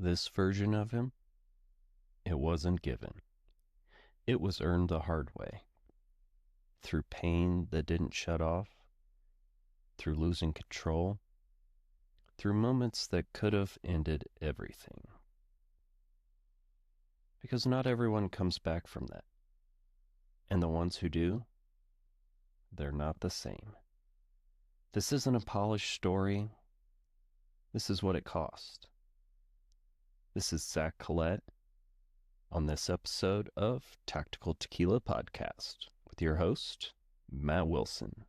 This version of him, it wasn't given. It was earned the hard way. Through pain that didn't shut off, through losing control, through moments that could have ended everything. Because not everyone comes back from that. And the ones who do, they're not the same. This isn't a polished story. This is what it cost. This is Zach Collett on this episode of Tactical Tequila Podcast with your host, Matt Wilson.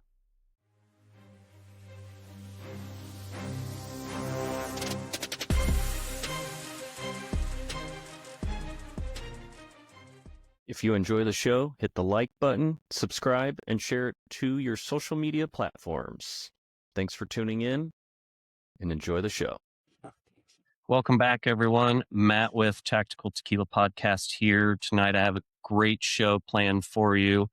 If you enjoy the show, hit the like button, subscribe, and share it to your social media platforms. Thanks for tuning in and enjoy the show. Welcome back, everyone. Matt with Tactical Tequila Podcast here. Tonight I have a great show planned for you.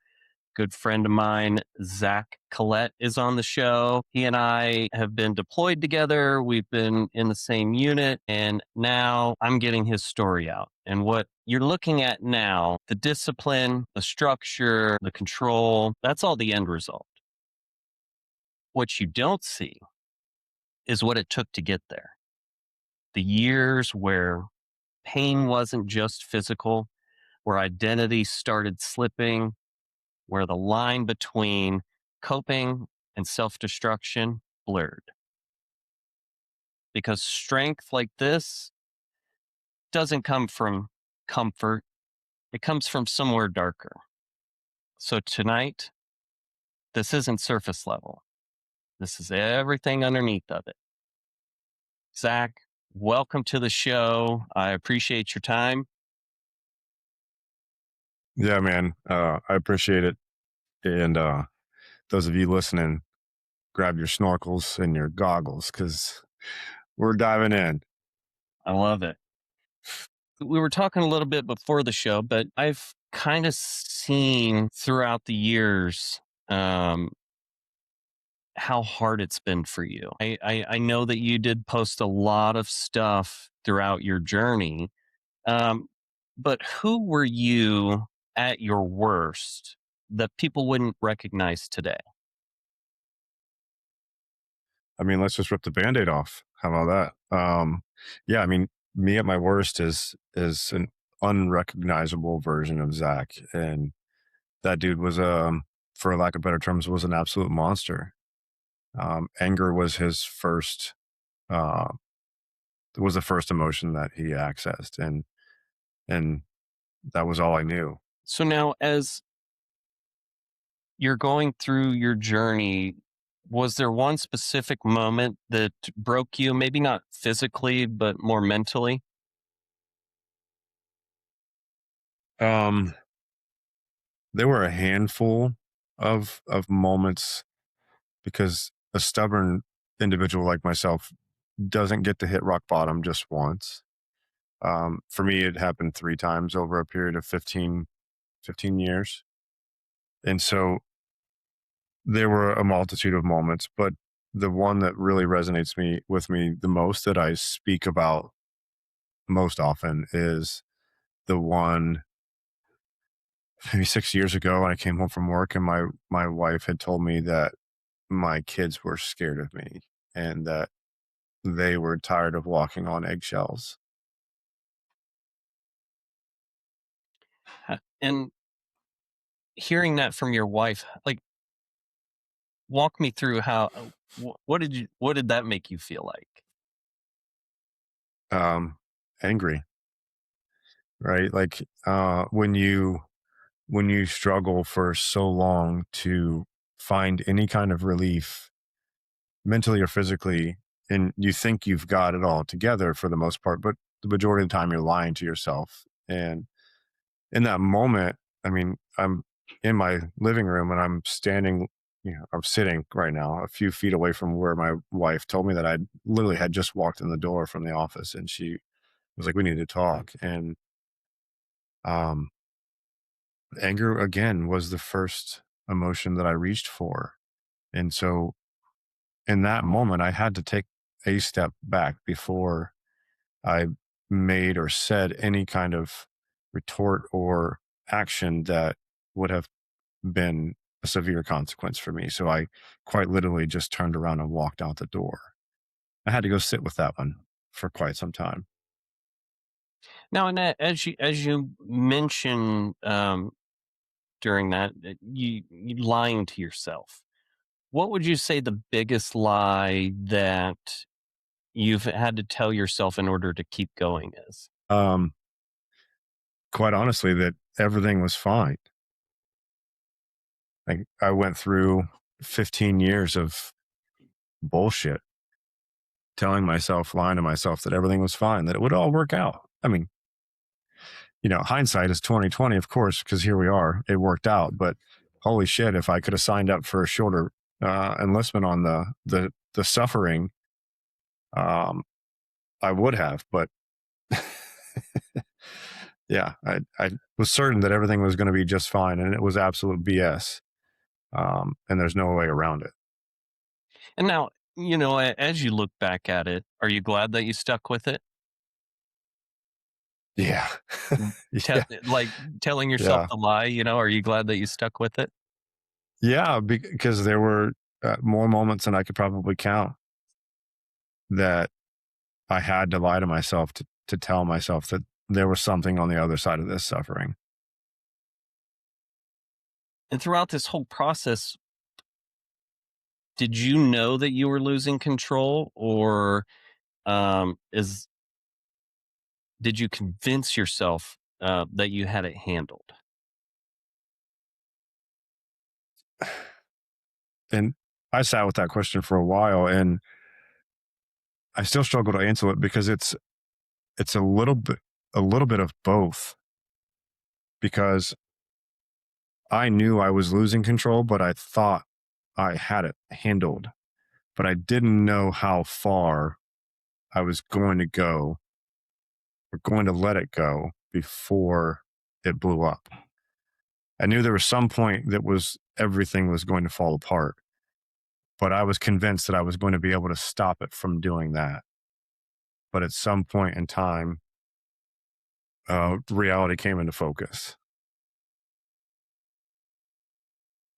Good friend of mine, Zach Collett, is on the show. He and I have been deployed together. We've been in the same unit, and now I'm getting his story out. And what you're looking at now, the discipline, the structure, the control, that's all the end result. What you don't see is what it took to get there. The years where pain wasn't just physical, where identity started slipping, where the line between coping and self-destruction blurred. Because strength like this doesn't come from comfort, it comes from somewhere darker. So tonight, this isn't surface level. This is everything underneath of it. Zach, welcome to the show. I appreciate your time. Yeah, man. I appreciate it. And those of you listening, grab your snorkels and your goggles because we're diving in. I love it. We were talking a little bit before the show, but I've kind of seen throughout the years how hard it's been for you. I know that you did post a lot of stuff throughout your journey, but who were you at your worst that people wouldn't recognize today? I mean, let's just rip the Band-Aid off. How about that? Yeah, I mean, me at my worst is an unrecognizable version of Zach. And that dude was, for lack of better terms, was an absolute monster. Anger was his first, was the first emotion that he accessed. And that was all I knew. So now, as you're going through your journey, was there one specific moment that broke you? Maybe not physically, but more mentally? There were a handful of moments because a stubborn individual like myself doesn't get to hit rock bottom just once. For me, it happened 3 times over a period of 15 years. And so there were a multitude of moments, but the one that really resonates with me the most, that I speak about most often, is the one maybe 6 years ago when I came home from work and my wife had told me that my kids were scared of me and that they were tired of walking on eggshells. And hearing that from your wife, like, walk me through how, what did that make you feel like? Angry, right? Like, when you struggle for so long to find any kind of relief, mentally or physically, and you think you've got it all together for the most part, but the majority of the time you're lying to yourself. And in that moment, I mean, I'm in my living room and I'm standing, I'm sitting right now a few feet away from where my wife told me that I literally had just walked in the door from the office, and she was like, "We need to talk." And um, anger again was the first emotion that I reached for. And so in that moment, I had to take a step back before I made or said any kind of retort or action that would have been a severe consequence for me. So I quite literally just turned around and walked out the door. I had to go sit with that one for quite some time. Now, and as you mentioned during that, you lying to yourself. What would you say the biggest lie that you've had to tell yourself in order to keep going is? Um, Quite honestly, that everything was fine. Like I went through 15 years of bullshit, telling myself, lying to myself that everything was fine, that it would all work out. I mean, hindsight is 2020, of course, because here we are. It worked out, but holy shit, if I could have signed up for a shorter enlistment on the suffering, um, I would have. But yeah, I was certain that everything was going to be just fine, and it was absolute BS. And there's no way around it. And now, as you look back at it, are you glad that you stuck with it? Yeah, Tell yeah, like, telling yourself yeah, the lie, are you glad that you stuck with it? yeah. Because there were more moments than I could probably count that I had to lie to myself to tell myself that there was something on the other side of this suffering. And throughout this whole process, did you know that you were losing control, or is did you convince yourself that you had it handled? And I sat with that question for a while, and I still struggle to answer it because it's a little bit of both. Because I knew I was losing control, but I thought I had it handled, but I didn't know how far I was going to go or going to let it go before it blew up. I knew there was some point that was everything was going to fall apart, but I was convinced that I was going to be able to stop it from doing that. But at some point in time, reality came into focus.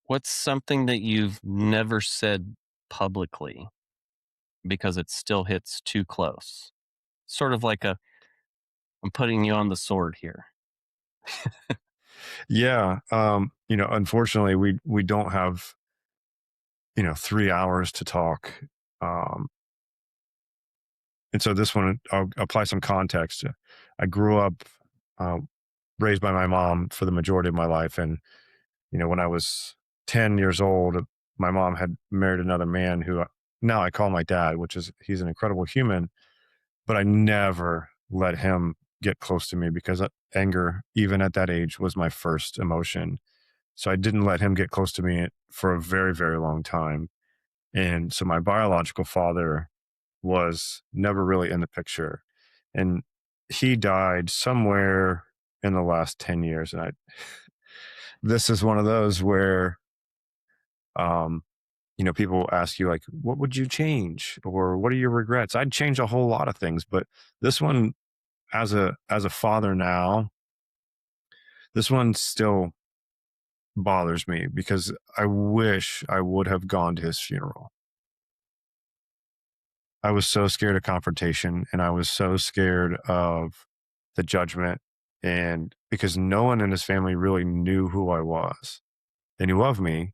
What's something that you've never said publicly because it still hits too close? Sort of like I'm putting you on the sword here. Yeah, unfortunately, we don't have 3 hours to talk, um, and so this one I'll apply some context. I grew up uh, raised by my mom for the majority of my life, and when I was 10 years old, my mom had married another man who now I call my dad, which is he's an incredible human, but I never let him get close to me because anger, even at that age, was my first emotion. So I didn't let him get close to me for a very, very long time. And so my biological father was never really in the picture. And he died somewhere in the last 10 years. And this is one of those where, um, people ask you, like, what would you change? Or what are your regrets? I'd change a whole lot of things. But this one, as a father now, this one still bothers me because I wish I would have gone to his funeral. I was so scared of confrontation and I was so scared of the judgment. And because no one in his family really knew who I was, they knew of me,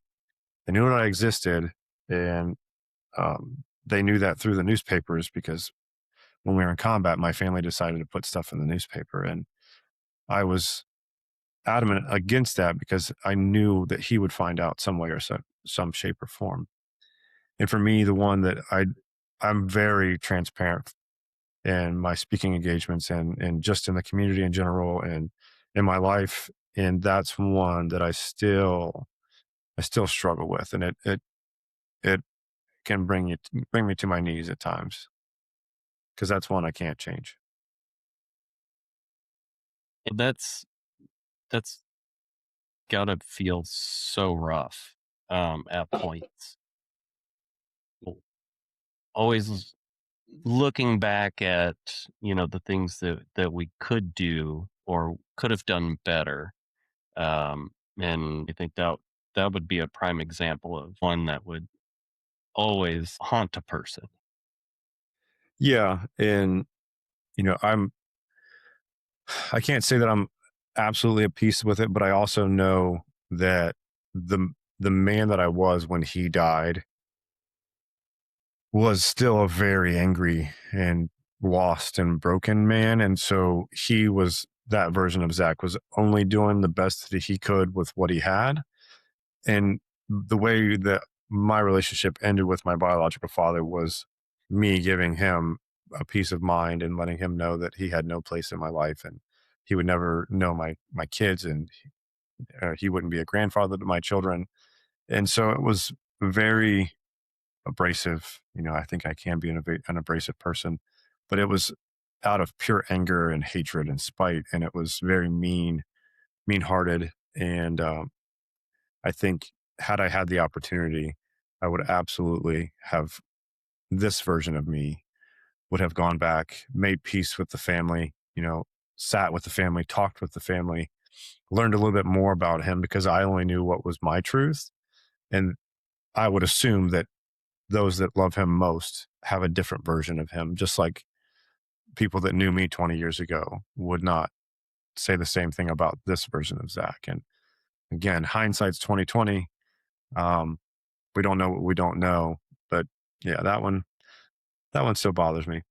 they knew that I existed. And they knew that through the newspapers because when we were in combat, my family decided to put stuff in the newspaper. And I was adamant against that because I knew that he would find out some way or some shape or form. And for me, the one that I'm very transparent in my speaking engagements and just in the community in general and in my life. And that's one that I still struggle with. And it can bring me to my knees at times because that's one I can't change. And that's gotta feel so rough at points. Well, always looking back at, the things that we could do or could have done better, and I think that would be a prime example of one that would always haunt a person. Yeah, and I can't say that I'm absolutely at peace with it, but I also know that the the man that I was when he died was still a very angry and lost and broken man. And so he was that version of Zach was only doing the best that he could with what he had. And the way that my relationship ended with my biological father was me giving him a peace of mind and letting him know that he had no place in my life and he would never know my kids and he wouldn't be a grandfather to my children. And so it was very abrasive. I think I can be an abrasive person, but it was out of pure anger and hatred and spite, and it was very mean hearted. And I think had I had the opportunity, I would absolutely have this version of me would have gone back, made peace with the family, sat with the family, talked with the family, learned a little bit more about him because I only knew what was my truth. And I would assume that those that love him most have a different version of him, just like people that knew me 20 years ago would not say the same thing about this version of Zach. And again, hindsight's 2020. Um, we don't know what we don't know, but yeah, that one still bothers me.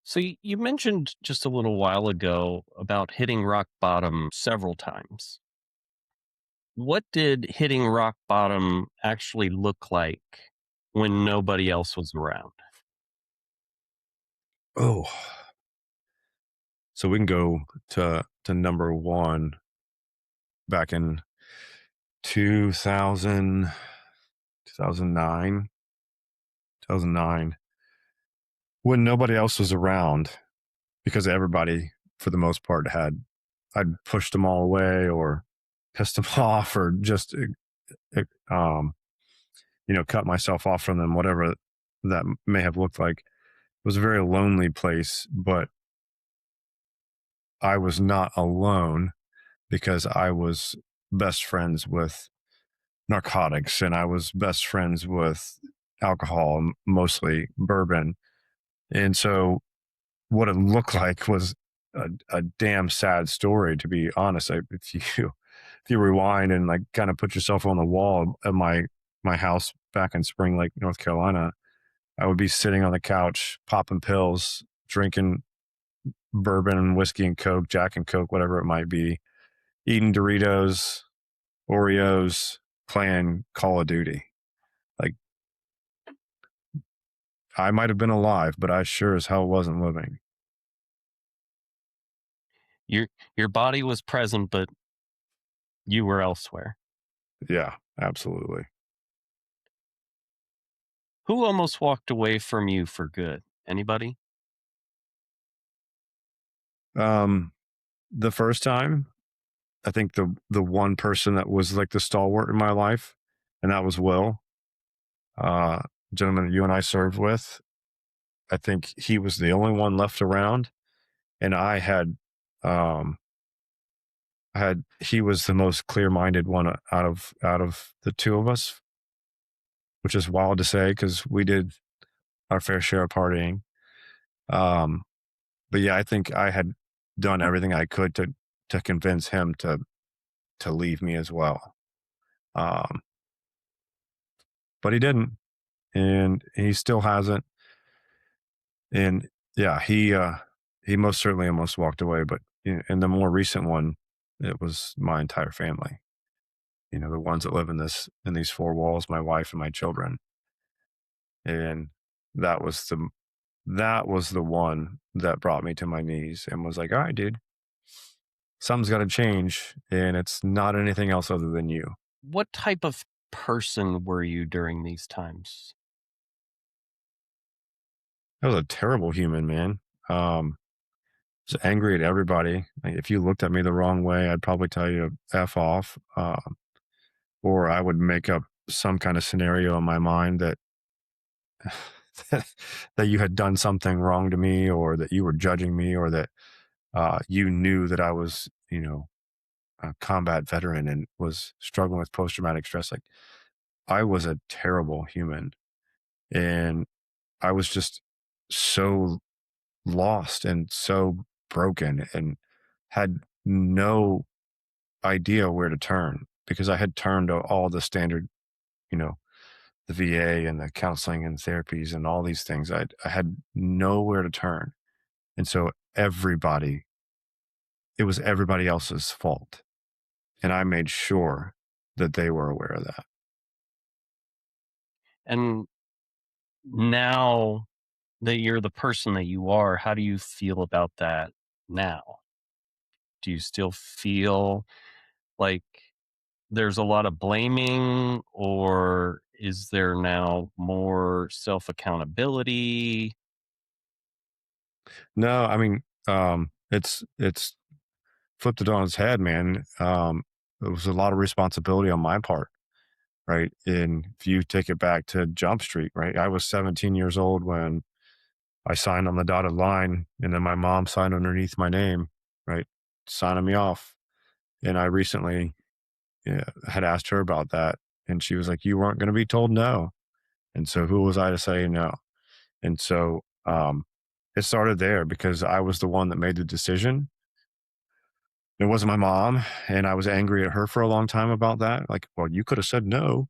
So you mentioned just a little while ago about hitting rock bottom several times. What did hitting rock bottom actually look like when nobody else was around? Oh, so we can go to number one back in 2000, 2009, 2009, when nobody else was around because everybody, for the most part, I'd pushed them all away or pissed them off or just, um, cut myself off from them, whatever that may have looked like. It was a very lonely place, but I was not alone because I was best friends with narcotics and I was best friends with alcohol, mostly bourbon. And so what it looked like was a damn sad story, to be honest. If you rewind and like kind of put yourself on the wall of my house back in Spring Lake, North Carolina, I would be sitting on the couch, popping pills, drinking bourbon and whiskey and Coke, Jack and Coke, whatever it might be, eating Doritos, Oreos, playing Call of Duty. Like I might have been alive, but I sure as hell wasn't living. Your body was present, but you were elsewhere. Yeah, absolutely. Who almost walked away from you for good? Anybody? Um, the first time, I think the one person that was like the stalwart in my life, and that was Will, uh, gentleman that you and I served with. I think he was the only one left around, and um, he was the most clear minded one out of the two of us, which is wild to say because we did our fair share of partying. Um, but yeah, I think I had done everything I could to convince him to leave me as well. Um, but he didn't, and he still hasn't. And yeah, he most certainly almost walked away. But in the more recent one, it was my entire family. The ones that live in these four walls, my wife and my children, and that was the one that brought me to my knees and was like, all right, dude, something's got to change, and it's not anything else other than you. What type of person were you during these times? I was a terrible human, man. Was angry at everybody. Like, if you looked at me the wrong way, I'd probably tell you to F off. Or I would make up some kind of scenario in my mind that that you had done something wrong to me, or that you were judging me, or that you knew that I was, a combat veteran and was struggling with post traumatic stress. Like, I was a terrible human, and I was just so lost and so broken, and had no idea where to turn, because I had turned to all the standard, you know, the VA and the counseling and therapies and all these things. I had nowhere to turn. And so it was everybody else's fault. And I made sure that they were aware of that. And now that you're the person that you are, how do you feel about that now? Do you still feel like there's a lot of blaming, or is there now more self accountability? No, I mean, it's flipped it on its head, man. It was a lot of responsibility on my part, right? And if you take it back to Jump Street, right? I was 17 years old when I signed on the dotted line, and then my mom signed underneath my name, right? Signing me off. And I recently, yeah, had asked her about that. And she was like, "You weren't going to be told no." And so who was I to say no? And so it started there, because I was the one that made the decision. It wasn't my mom. And I was angry at her for a long time about that. Like, well, you could have said no.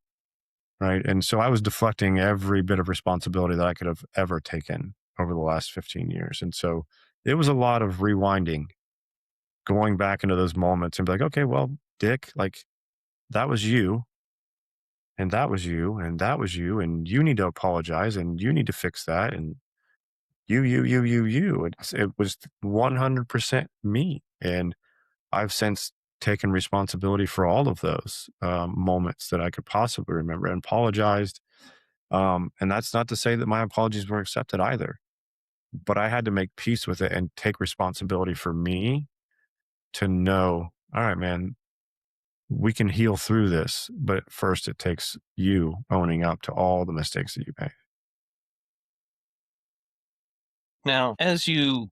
Right. And so I was deflecting every bit of responsibility that I could have ever taken over the last 15 years. And so it was a lot of rewinding, going back into those moments and be like, okay, well, Dick, like, that was you, and that was you, and that was you, and you need to apologize, and you need to fix that. And you. It was 100% me. And I've since taken responsibility for all of those moments that I could possibly remember, and apologized. And that's not to say that my apologies were accepted either, but I had to make peace with it and take responsibility for me, to know, all right, man, we can heal through this. But first, it takes you owning up to all the mistakes that you made. Now, as you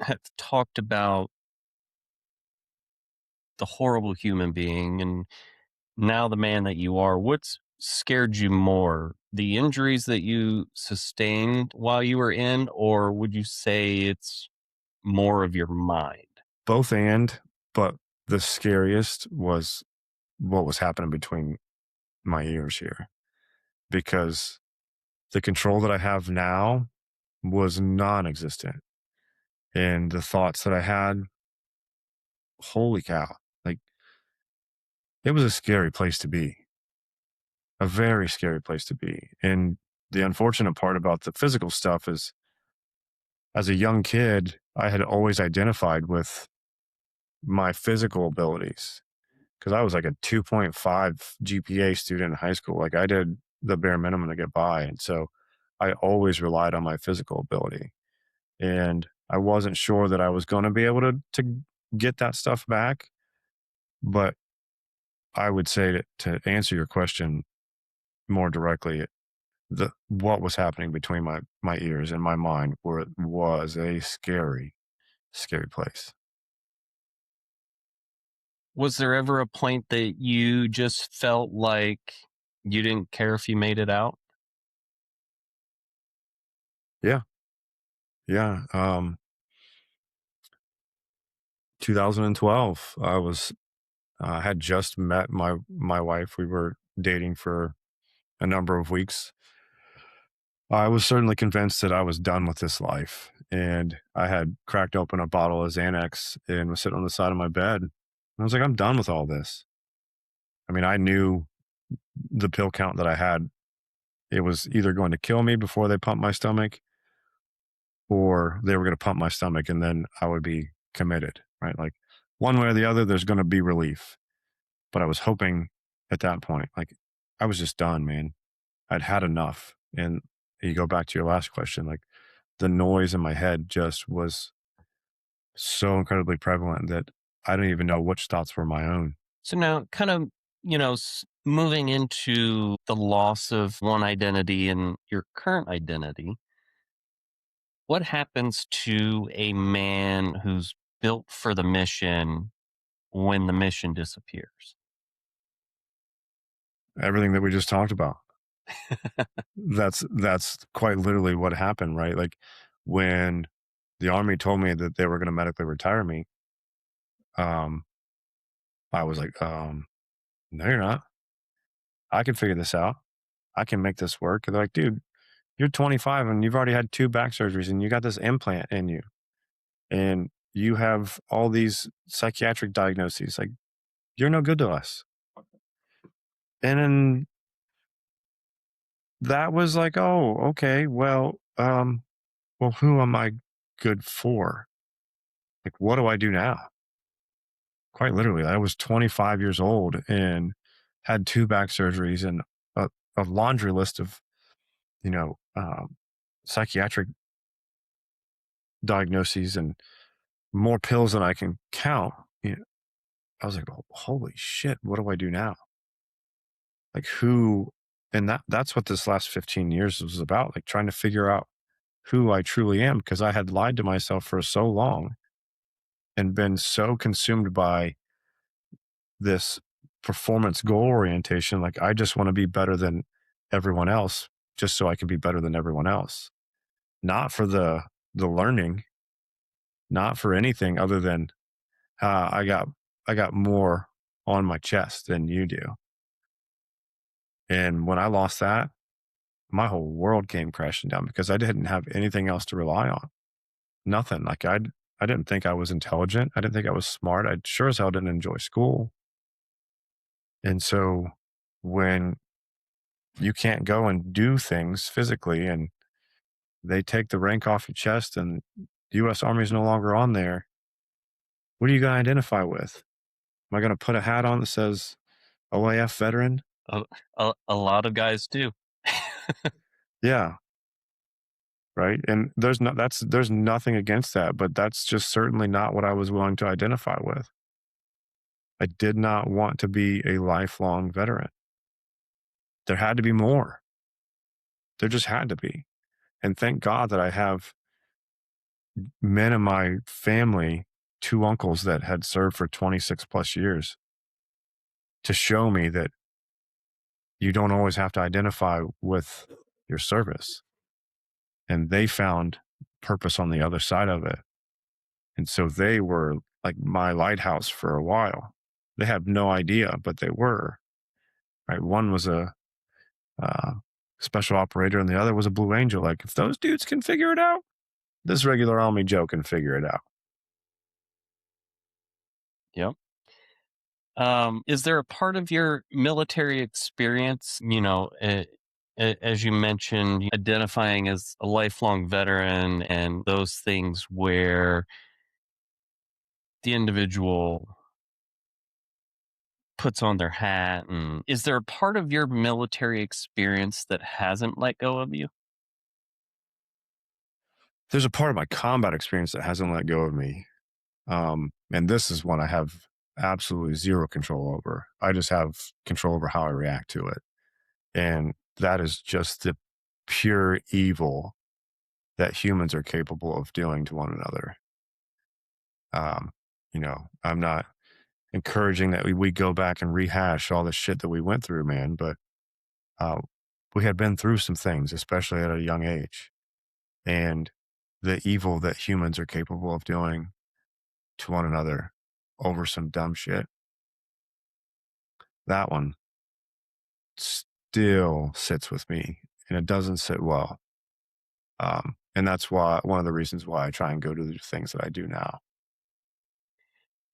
have talked about the horrible human being and now the man that you are, what's scared you more? The injuries that you sustained while you were in, or would you say it's more of your mind? Both, but the scariest was what was happening between my ears here, because the control that I have now was non existent. And the thoughts that I had, holy cow, like, it was a scary place to be, a very scary place to be. And the unfortunate part about the physical stuff is, as a young kid, I had always identified with my physical abilities, because I was like a 2.5 GPA student in high school. Like, I did the bare minimum to get by. And so I always relied on my physical ability. And I wasn't sure that I was going to be able to get that stuff back. But I would say that, to answer your question more directly, what was happening between my ears and my mind was a scary, scary place. Was there ever a point that you just felt like you didn't care if you made it out? Yeah, yeah. 2012, I had just met my wife. We were dating for a number of weeks. I was certainly convinced that I was done with this life, and I had cracked open a bottle of Xanax and was sitting on the side of my bed. And I was like, I'm done with all this. I mean, I knew the pill count that I had, it was either going to kill me before they pumped my stomach, or they were going to pump my stomach and then I would be committed, right? Like, one way or the other, there's going to be relief. But I was hoping at that point, like, I was just done, man. I'd had enough. And you go back to your last question, like, the noise in my head just was so incredibly prevalent that I don't even know which thoughts were my own. So now, kind of, moving into the loss of one identity and your current identity, what happens to a man who's built for the mission when the mission disappears? Everything that we just talked about. That's quite literally what happened, right? Like when the Army told me that they were going to medically retire me, um, I was like, no, you're not. I can figure this out. I can make this work. And they're like, dude, you're 25 and you've already had 2 back surgeries and you got this implant in you and you have all these psychiatric diagnoses. Like, you're no good to us. And then that was like, oh, okay, well, who am I good for? Like, what do I do now? Quite literally, I was 25 years old and had 2 back surgeries and a laundry list of, you know, psychiatric diagnoses and more pills than I can count. I was like, oh, holy shit, what do I do now? Like who, and that's what this last 15 years was about, like trying to figure out who I truly am because I had lied to myself for so long and been so consumed by this performance goal orientation. Like, I just want to be better than everyone else just so I can be better than everyone else. Not for the learning, not for anything other than I got more on my chest than you do. And when I lost that, my whole world came crashing down because I didn't have anything else to rely on. Nothing. Like I didn't think I was intelligent. I didn't think I was smart. I sure as hell didn't enjoy school. And so when you can't go and do things physically and they take the rank off your chest and the US Army is no longer on there, what are you going to identify with? Am I going to put a hat on that says OAF veteran? A lot of guys do. Yeah. Right. And there's nothing against that, but that's just certainly not what I was willing to identify with. I did not want to be a lifelong veteran. There had to be more. There just had to be. And thank God that I have men in my family, 2 uncles that had served for 26 plus years to show me that you don't always have to identify with your service. And they found purpose on the other side of it. And so they were like my lighthouse for a while. They have no idea, but they were. Right. One was a uh, special operator and the other was a Blue Angel. Like, if those dudes can figure it out, this regular Army Joe can figure it out. Yep. Is there a part of your military experience, as you mentioned, identifying as a lifelong veteran and those things where the individual puts on their hat? And is there a part of your military experience that hasn't let go of you? There's a part of my combat experience that hasn't let go of me. And this is one I have absolutely zero control over. I just have control over how I react to it. And that is just the pure evil that humans are capable of doing to one another. I'm not encouraging that we go back and rehash all the shit that we went through, man, but uh, we had been through some things, especially at a young age. And the evil that humans are capable of doing to one another over some dumb shit, that one still sits with me and it doesn't sit well. And that's why one of the reasons why I try and go to the things that I do now.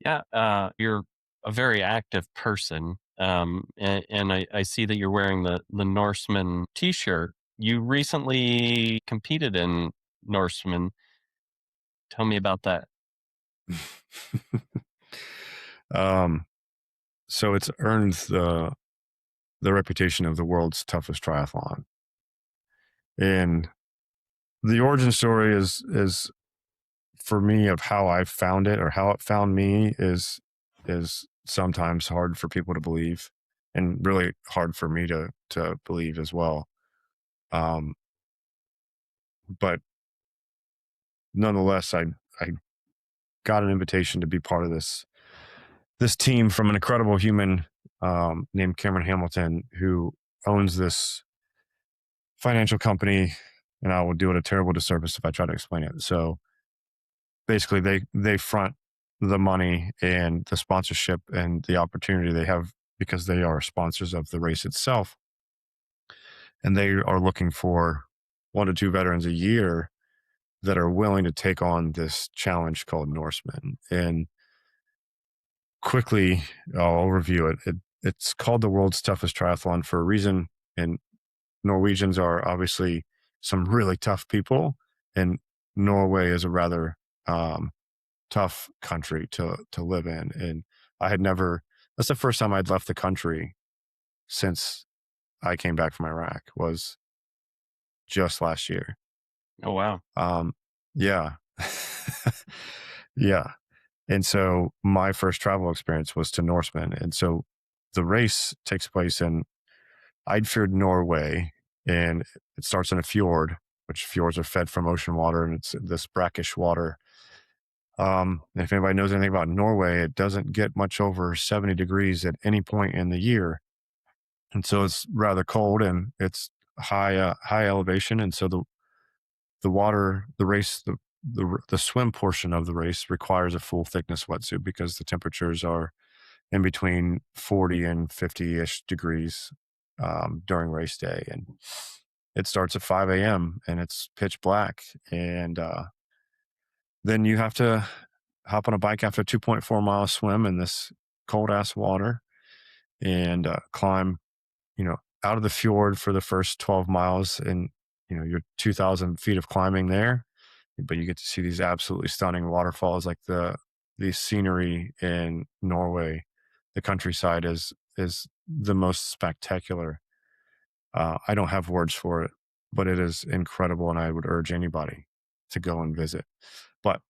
Yeah, you're a very active person, and I see that you're wearing the Norseman T-shirt. You recently competed in Norseman. Tell me about that. um, so it's earned the reputation of the world's toughest triathlon. And the origin story is for me of how I found it or how it found me is sometimes hard for people to believe. and really hard for me to believe as well. Um, but nonetheless, I got an invitation to be part of this team from an incredible human named Cameron Hamilton, who owns this financial company, and I will do it a terrible disservice if I try to explain it. So basically, they front the money and the sponsorship and the opportunity they have because they are sponsors of the race itself, and they are looking for 1 to 2 veterans a year that are willing to take on this challenge called Norseman. And quickly, I'll overview it. It's called the world's toughest triathlon for a reason. And Norwegians are obviously some really tough people, and Norway is a rather tough country to live in. And I had never, that's the first time I'd left the country since I came back from Iraq, was just last year. Oh, wow. Yeah. Yeah. And so my first travel experience was to Norseman. And so the race takes place in Eidfjord, Norway, and it starts in a fjord, which fjords are fed from ocean water, and it's this brackish water. If anybody knows anything about Norway, it doesn't get much over 70 degrees at any point in the year. And so it's rather cold, and it's high elevation. And so the water, the race, the swim portion of the race requires a full thickness wetsuit because the temperatures are in between 40 and 50-ish degrees during race day. And it starts at 5 a.m. and it's pitch black. And then you have to hop on a bike after a 2.4 mile swim in this cold ass water and climb, out of the fjord for the first 12 miles. And, your 2,000 feet of climbing there, but you get to see these absolutely stunning waterfalls. Like the scenery in Norway, the countryside is the most spectacular. I don't have words for it, but it is incredible, and I would urge anybody to go and visit. But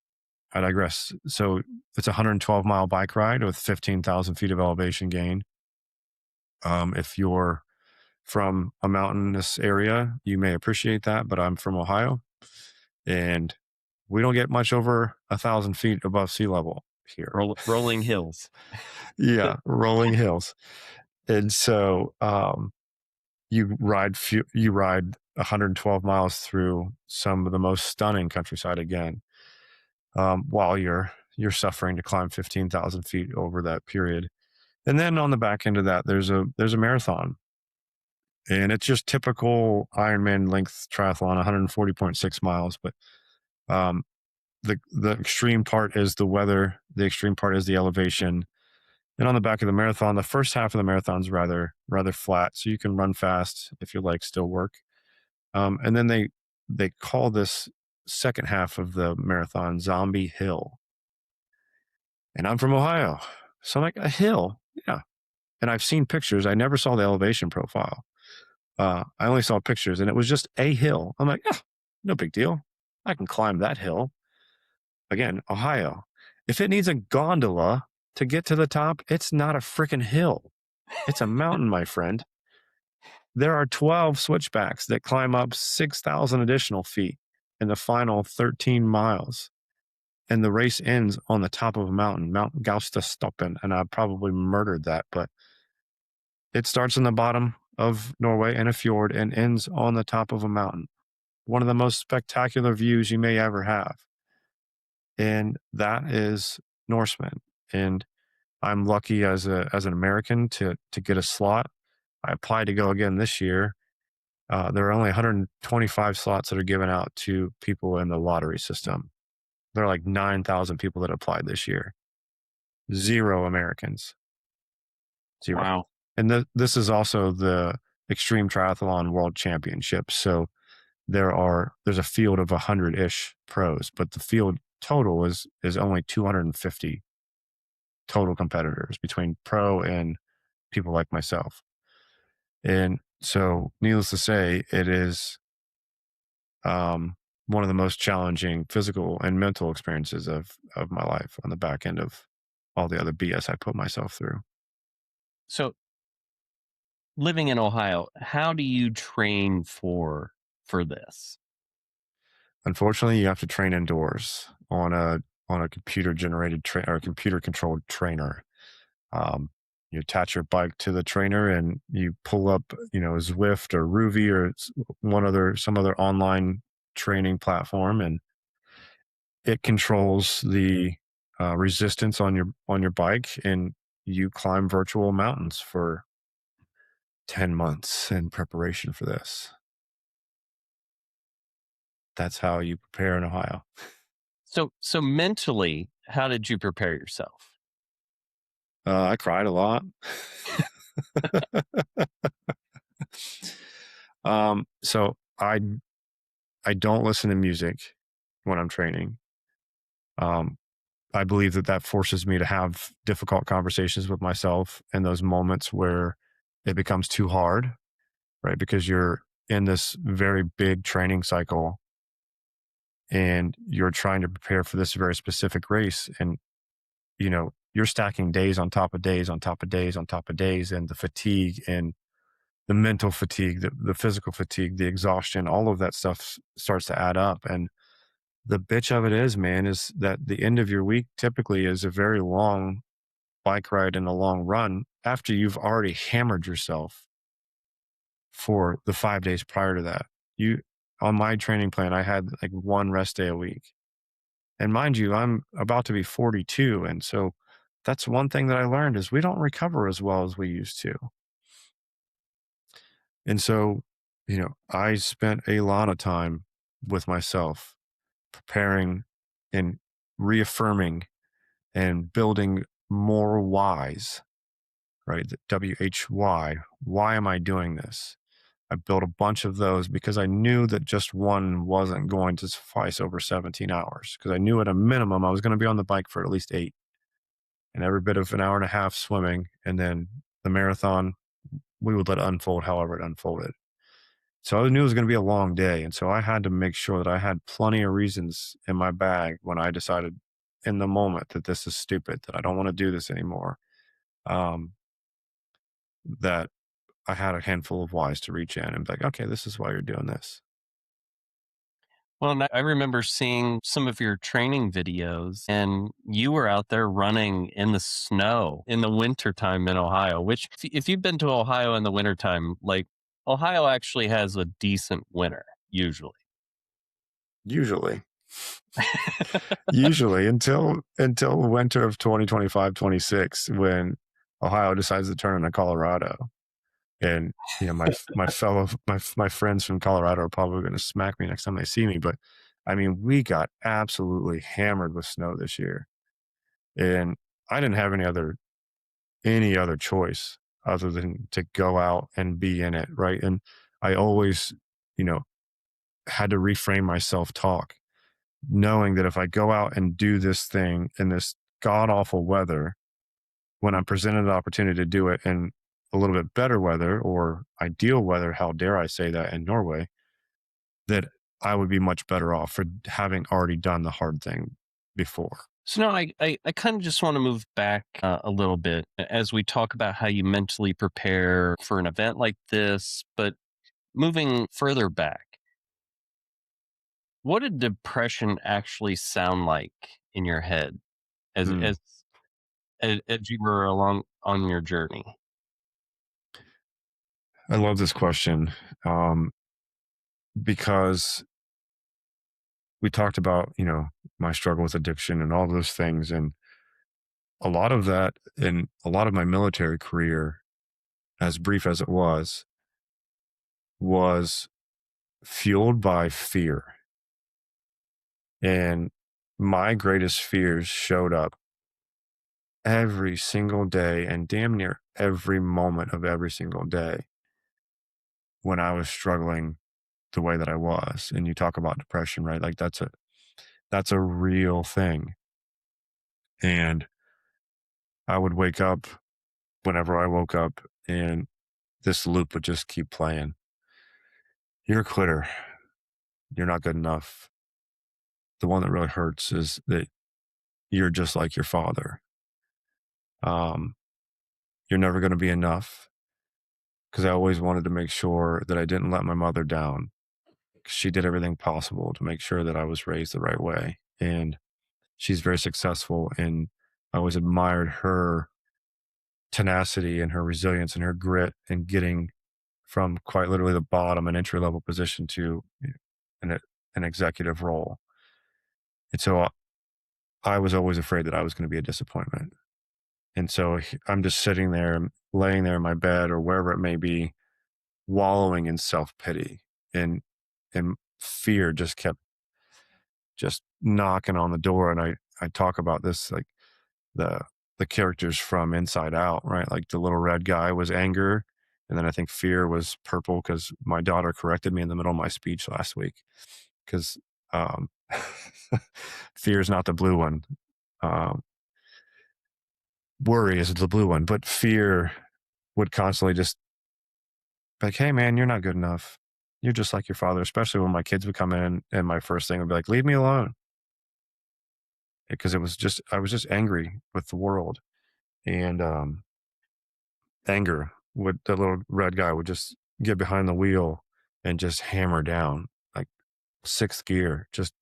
I digress. So it's a 112-mile bike ride with 15,000 feet of elevation gain. If you're from a mountainous area, you may appreciate that, but I'm from Ohio, and we don't get much over 1,000 feet above sea level here. Rolling hills. Yeah, rolling hills. And so you ride 112 miles through some of the most stunning countryside again, while you're suffering to climb 15,000 feet over that period. And then on the back end of that, there's a marathon, and it's just typical Ironman length triathlon, 140.6 miles. But the extreme part is the weather. The extreme part is the elevation. And on the back of the marathon, the first half of the marathon is rather flat, so you can run fast if you like still work. And then they call this second half of the marathon Zombie Hill. And I'm from Ohio, so I'm like, a hill, yeah. And I've seen pictures. I never saw the elevation profile. I only saw pictures, and it was just a hill. I'm like, no big deal. I can climb that hill. Again, Ohio. If it needs a gondola to get to the top, it's not a freaking hill. It's a mountain, my friend. There are 12 switchbacks that climb up 6,000 additional feet in the final 13 miles. And the race ends on the top of a mountain, Mount Gaustastoppen. And I probably murdered that, but it starts in the bottom of Norway in a fjord and ends on the top of a mountain. One of the most spectacular views you may ever have. And that is Norseman. And I'm lucky as an American to get a slot. I applied to go again this year. There are only 125 slots that are given out to people in the lottery system. There are like 9,000 people that applied this year. 0 Americans. 0. Wow. And this is also the Extreme Triathlon World Championship. So there's a field of 100-ish pros, but the field total is only 250 total competitors between pro and people like myself. And so, needless to say, it is one of the most challenging physical and mental experiences of my life on the back end of all the other BS I put myself through. So living in Ohio, how do you train for this? Unfortunately, you have to train indoors on a or computer controlled trainer. Um, you attach your bike to the trainer and you pull up, Zwift or Ruvi or some other online training platform, and it controls the resistance on your bike, and you climb virtual mountains for 10 months in preparation for this. That's how you prepare in Ohio. So mentally, how did you prepare yourself? I cried a lot. So I don't listen to music when I'm training. Um, I believe that forces me to have difficult conversations with myself in those moments where it becomes too hard, right? Because you're in this very big training cycle and you're trying to prepare for this very specific race. And, you're stacking days on top of days on top of days on top of days, and the fatigue and the mental fatigue, the physical fatigue, the exhaustion, all of that stuff starts to add up. And the bitch of it is, man, is that the end of your week typically is a very long bike ride and a long run after you've already hammered yourself for the 5 days prior to that. On my training plan, I had like one rest day a week. And mind you, I'm about to be 42. And so that's one thing that I learned is we don't recover as well as we used to. And so, I spent a lot of time with myself preparing and reaffirming and building more whys, right? The WHY. Why am I doing this? I built a bunch of those because I knew that just one wasn't going to suffice over 17 hours. Because I knew at a minimum I was going to be on the bike for at least 8, and every bit of an hour and a half swimming. And then the marathon, we would let it unfold however it unfolded. So I knew it was going to be a long day. And so I had to make sure that I had plenty of reasons in my bag when I decided in the moment that this is stupid, that I don't want to do this anymore. Um, that I had a handful of whys to reach in and be like, okay, this is why you're doing this. Well, and I remember seeing some of your training videos, and you were out there running in the snow in the wintertime in Ohio, which, if you've been to Ohio in the wintertime, like Ohio actually has a decent winter, usually. Usually, usually until winter of 2025, 26, when Ohio decides to turn into Colorado. And, my friends from Colorado are probably going to smack me next time they see me. But I mean, we got absolutely hammered with snow this year. And I didn't have any other choice other than to go out and be in it. Right. And I always, you know, had to reframe my self talk, knowing that if I go out and do this thing in this god awful weather, when I'm presented the opportunity to do it in a little bit better weather or ideal weather, how dare I say that in Norway, that I would be much better off for having already done the hard thing before. So now I kind of just want to move back a little bit as we talk about how you mentally prepare for an event like this, but moving further back, what did depression actually sound like in your head as Hmm. as you were along on your journey? I love this question, because we talked about, my struggle with addiction and all those things. And a lot of that in a lot of my military career, as brief as it was fueled by fear. And my greatest fears showed up every single day and damn near every moment of every single day when I was struggling the way that I was. And you talk about depression, right? Like that's a real thing. And I would wake up whenever I woke up and this loop would just keep playing. You're a quitter. You're not good enough. The one that really hurts is that you're just like your father. Um, you're never going to be enough. because I always wanted to make sure that I didn't let my mother down. She did everything possible to make sure that I was raised the right way. And she's very successful. And I always admired her tenacity and her resilience and her grit and getting from quite literally the bottom, an entry level position, to an, an executive role. And so I was always afraid that I was going to be a disappointment. And so I'm just sitting there, laying there in my bed or wherever it may be, wallowing in self pity, and fear just kept just knocking on the door. And I talk about this, like the characters from Inside Out, right? Like the little red guy was anger, and then I think fear was purple, because my daughter corrected me in the middle of my speech last week, because um, fear is not the blue one. Um, Worry is the blue one, but fear would constantly just like, hey man, you're not good enough. You're just like your father, especially when my kids would come in and my first thing would be like, leave me alone. Because I was just angry with the world. And anger would, the little red guy would just get behind the wheel and just hammer down like sixth gear, just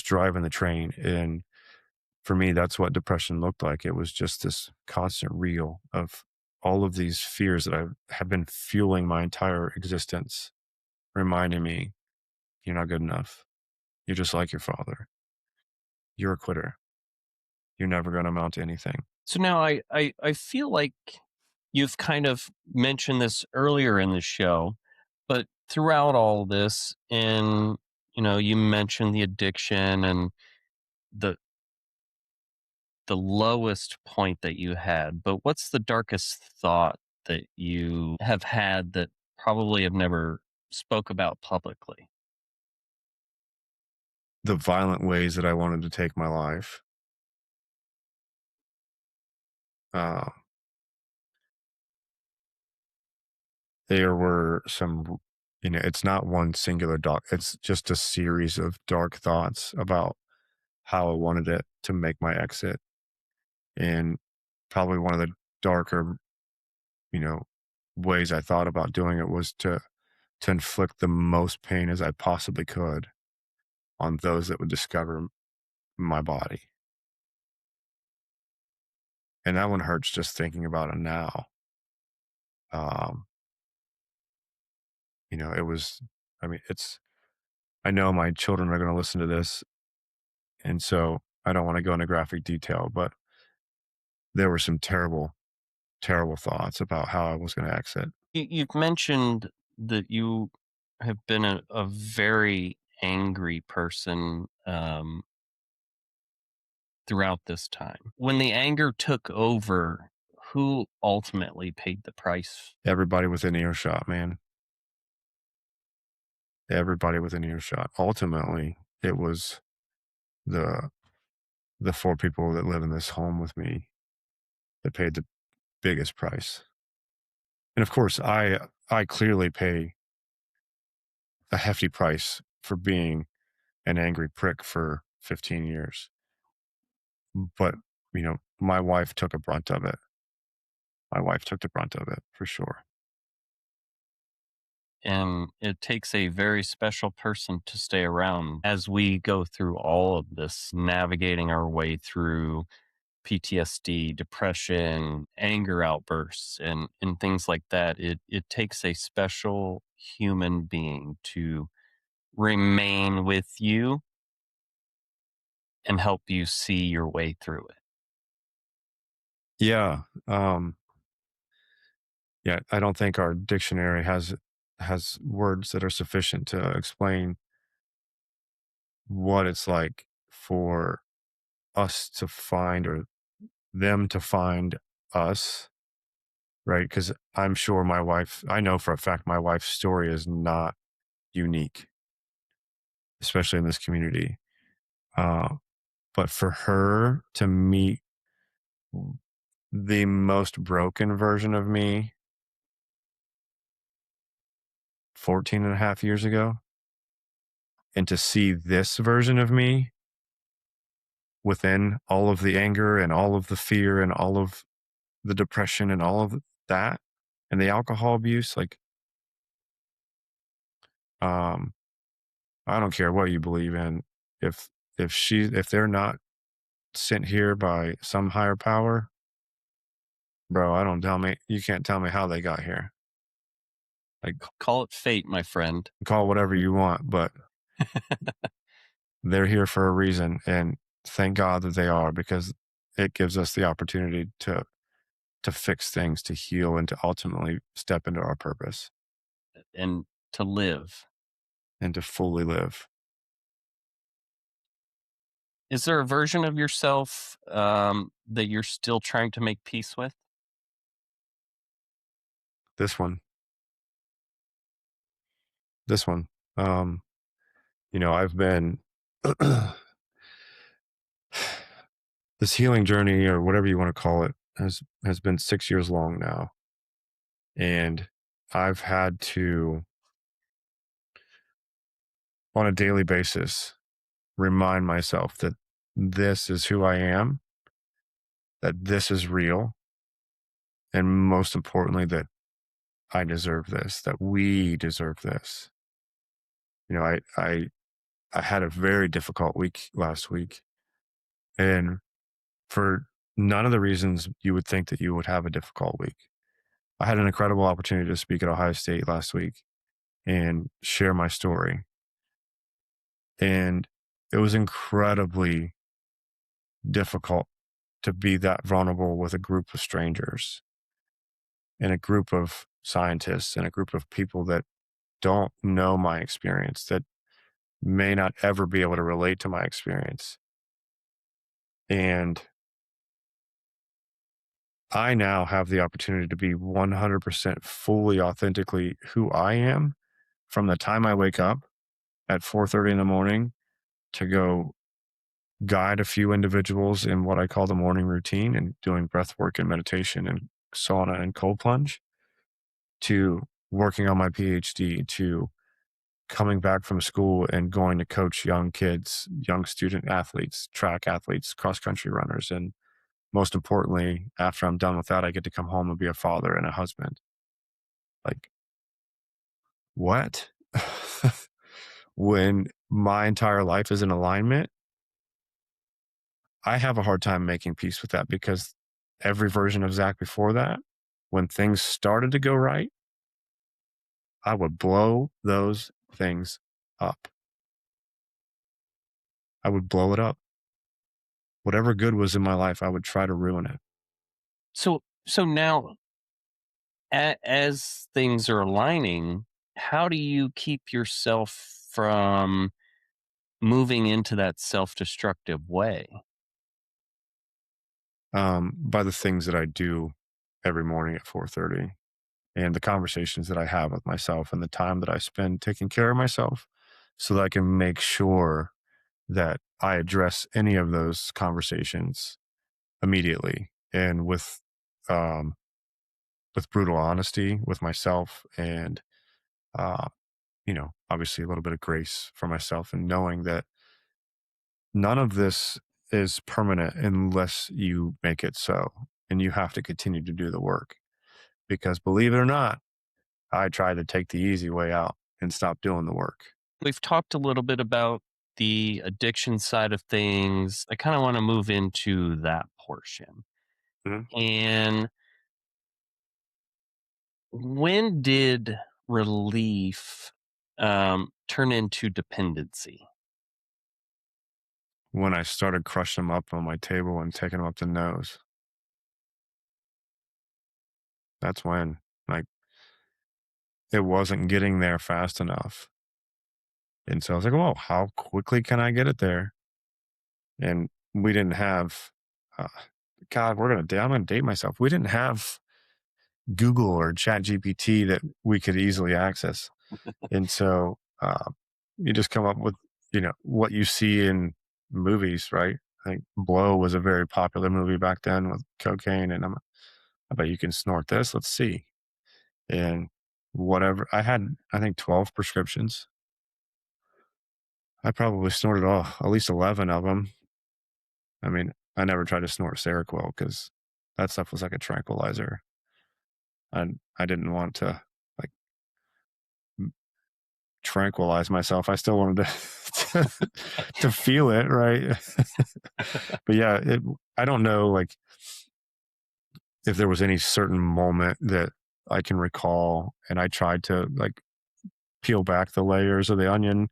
driving the train. And for me, that's what depression looked like. It was just this constant reel of all of these fears that I have been fueling my entire existence, reminding me, you're not good enough. You're just like your father. You're a quitter. You're never going to amount to anything. So now I feel like you've kind of mentioned this earlier in the show, but throughout all this, and you mentioned the addiction and the the lowest point that you had, but what's the darkest thought that you have had that probably have never spoke about publicly? The violent ways that I wanted to take my life. Uh, there were some, it's not one singular dark, it's just a series of dark thoughts about how I wanted it to make my exit. And probably one of the darker, you know, ways I thought about doing it was to inflict the most pain as I possibly could on those that would discover my body. And that one hurts just thinking about it now. Um, it was, I mean, I know my children are going to listen to this. And so I don't want to go into graphic detail, but there were some terrible, terrible thoughts about how I was going to exit. You've mentioned that you have been a very angry person throughout this time. When the anger took over, who ultimately paid the price? Everybody within earshot, man. Everybody within earshot. Ultimately, it was the four people that live in this home with me that paid the biggest price. And of course, I clearly pay a hefty price for being an angry prick for 15 years. But, my wife took a brunt of it. My wife took the brunt of it for sure. And it takes a very special person to stay around as we go through all of this, navigating our way through PTSD, depression, anger outbursts, and things like that. It takes a special human being to remain with you and help you see your way through it. Yeah. Yeah. I don't think our dictionary has words that are sufficient to explain what it's like for us to find, or them to find us, right? Because I'm sure I know for a fact my wife's story is not unique, especially in this community. Uh, but for her to meet the most broken version of me 14 and a half years ago, and to see this version of me within all of the anger and all of the fear and all of the depression and all of that, And the alcohol abuse, like, um, I don't care what you believe in. If if they're not sent here by some higher power, bro, I don't tell me you can't tell me how they got here. Like, Call it fate, my friend. call it whatever you want, but they're here for a reason, and thank God that they are, because it gives us the opportunity to fix things, to heal, and to ultimately step into our purpose And to live. and to fully live. Is there a version of yourself that you're still trying to make peace with? This one, this one. Um, I've been this healing journey, or whatever you want to call it, has been 6 years long now, and I've had to, on a daily basis, remind myself that this is who I am, that this is real, and most importantly, that I deserve this, that we deserve this. I had a very difficult week last week, and for none of the reasons you would think that you would have a difficult week. I had an incredible opportunity to speak at Ohio State last week and share my story. And it was incredibly difficult to be that vulnerable with a group of strangers and a group of scientists and a group of people that don't know my experience, that may not ever be able to relate to my experience. And I now have the opportunity to be 100% fully authentically who I am from the time I wake up at 4:30 in the morning to go guide a few individuals in what I call the morning routine and doing breath work and meditation and sauna and cold plunge, to working on my PhD, to coming back from school and going to coach young kids, young student athletes, track athletes, cross country runners. And most importantly, after I'm done with that, I get to come home and be a father and a husband. Like, what? When my entire life is in alignment, I have a hard time making peace with that, because every version of Zach before that, when things started to go right, I would blow those things up. I would blow it up. Whatever good was in my life, I would try to ruin it. So now, as things are aligning, how do you keep yourself from moving into that self-destructive way? By the things that I do every morning at 4:30, and the conversations that I have with myself, and the time that I spend taking care of myself, so that I can make sure that I address any of those conversations immediately, and um, with brutal honesty with myself, and uh, obviously a little bit of grace for myself, and knowing that none of this is permanent unless you make it so, and you have to continue to do the work. Because believe it or not, I tried to take the easy way out and stop doing the work. We've talked a little bit about the addiction side of things. I kind of want to move into that portion. Mhm. And when did relief turn into dependency? When I started crushing them up on my table and taking them up the nose, that's when, like, it wasn't getting there fast enough. And so I was like, "Well, how quickly can I get it there?" And we didn't have, uh, God, I'm gonna date myself. We didn't have Google or ChatGPT that we could easily access. And so you just come up with, what you see in movies, right? I think Blow was a very popular movie back then with cocaine. And I bet you can snort this. Let's see. And whatever, I had, I think 12 prescriptions. I probably snorted at least 11 of them. I mean, I never tried to snort Seroquel because that stuff was like a tranquilizer. I didn't want to like tranquilize myself. I still wanted to feel it, right? But yeah, I don't know like if there was any certain moment that I can recall, and I tried to like peel back the layers of the onion.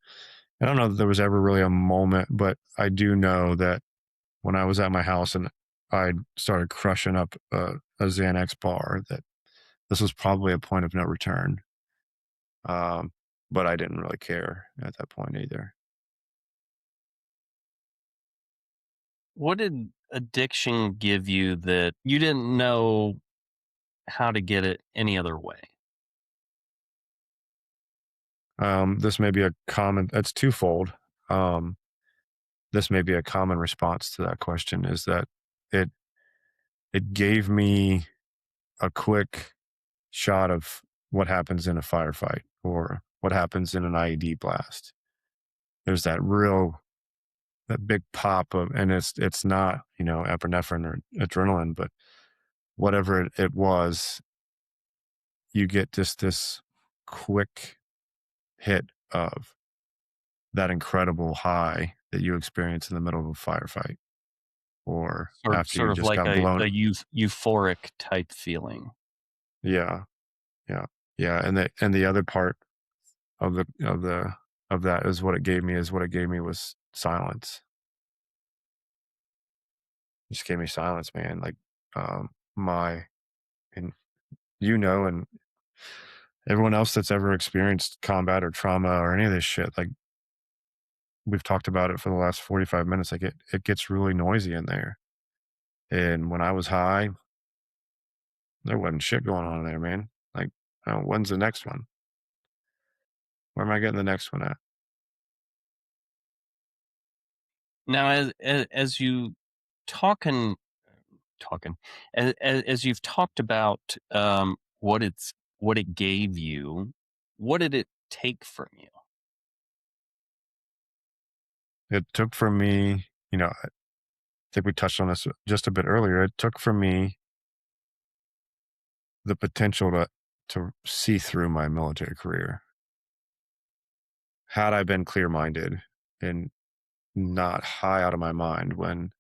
I don't know that there was ever really a moment, but I do know that when I was at my house and I started crushing up a Xanax bar, that this was probably a point of no return. Um, but I didn't really care at that point either. What did addiction give you that you didn't know how to get it any other way? This may be a common, it's twofold. Um, this may be a common response to that question is that it, it gave me a quick shot of what happens in a firefight or what happens in an IED blast. There's that big pop of, and it's not, epinephrine or adrenaline, but whatever it was, you get just this quick hit of that incredible high that you experience in the middle of a firefight or after you Sort of just like got blown. a euphoric type feeling. Yeah, yeah, yeah. And the other part of that is what it gave me was silence. It just gave me silence, man. Like my and and everyone else that's ever experienced combat or trauma or any of this shit, like we've talked about it for the last 45 minutes, like it gets really noisy in there. And when I was high, there wasn't shit going on in there, man. Like, when's the next one? Where am I getting the next one at? Now, as you talking talking as you've talked about what it gave you, what did it take from you? It took from me, I think we touched on this just a bit earlier. It took from me the potential to see through my military career. Had I been clear minded and not high out of my mind when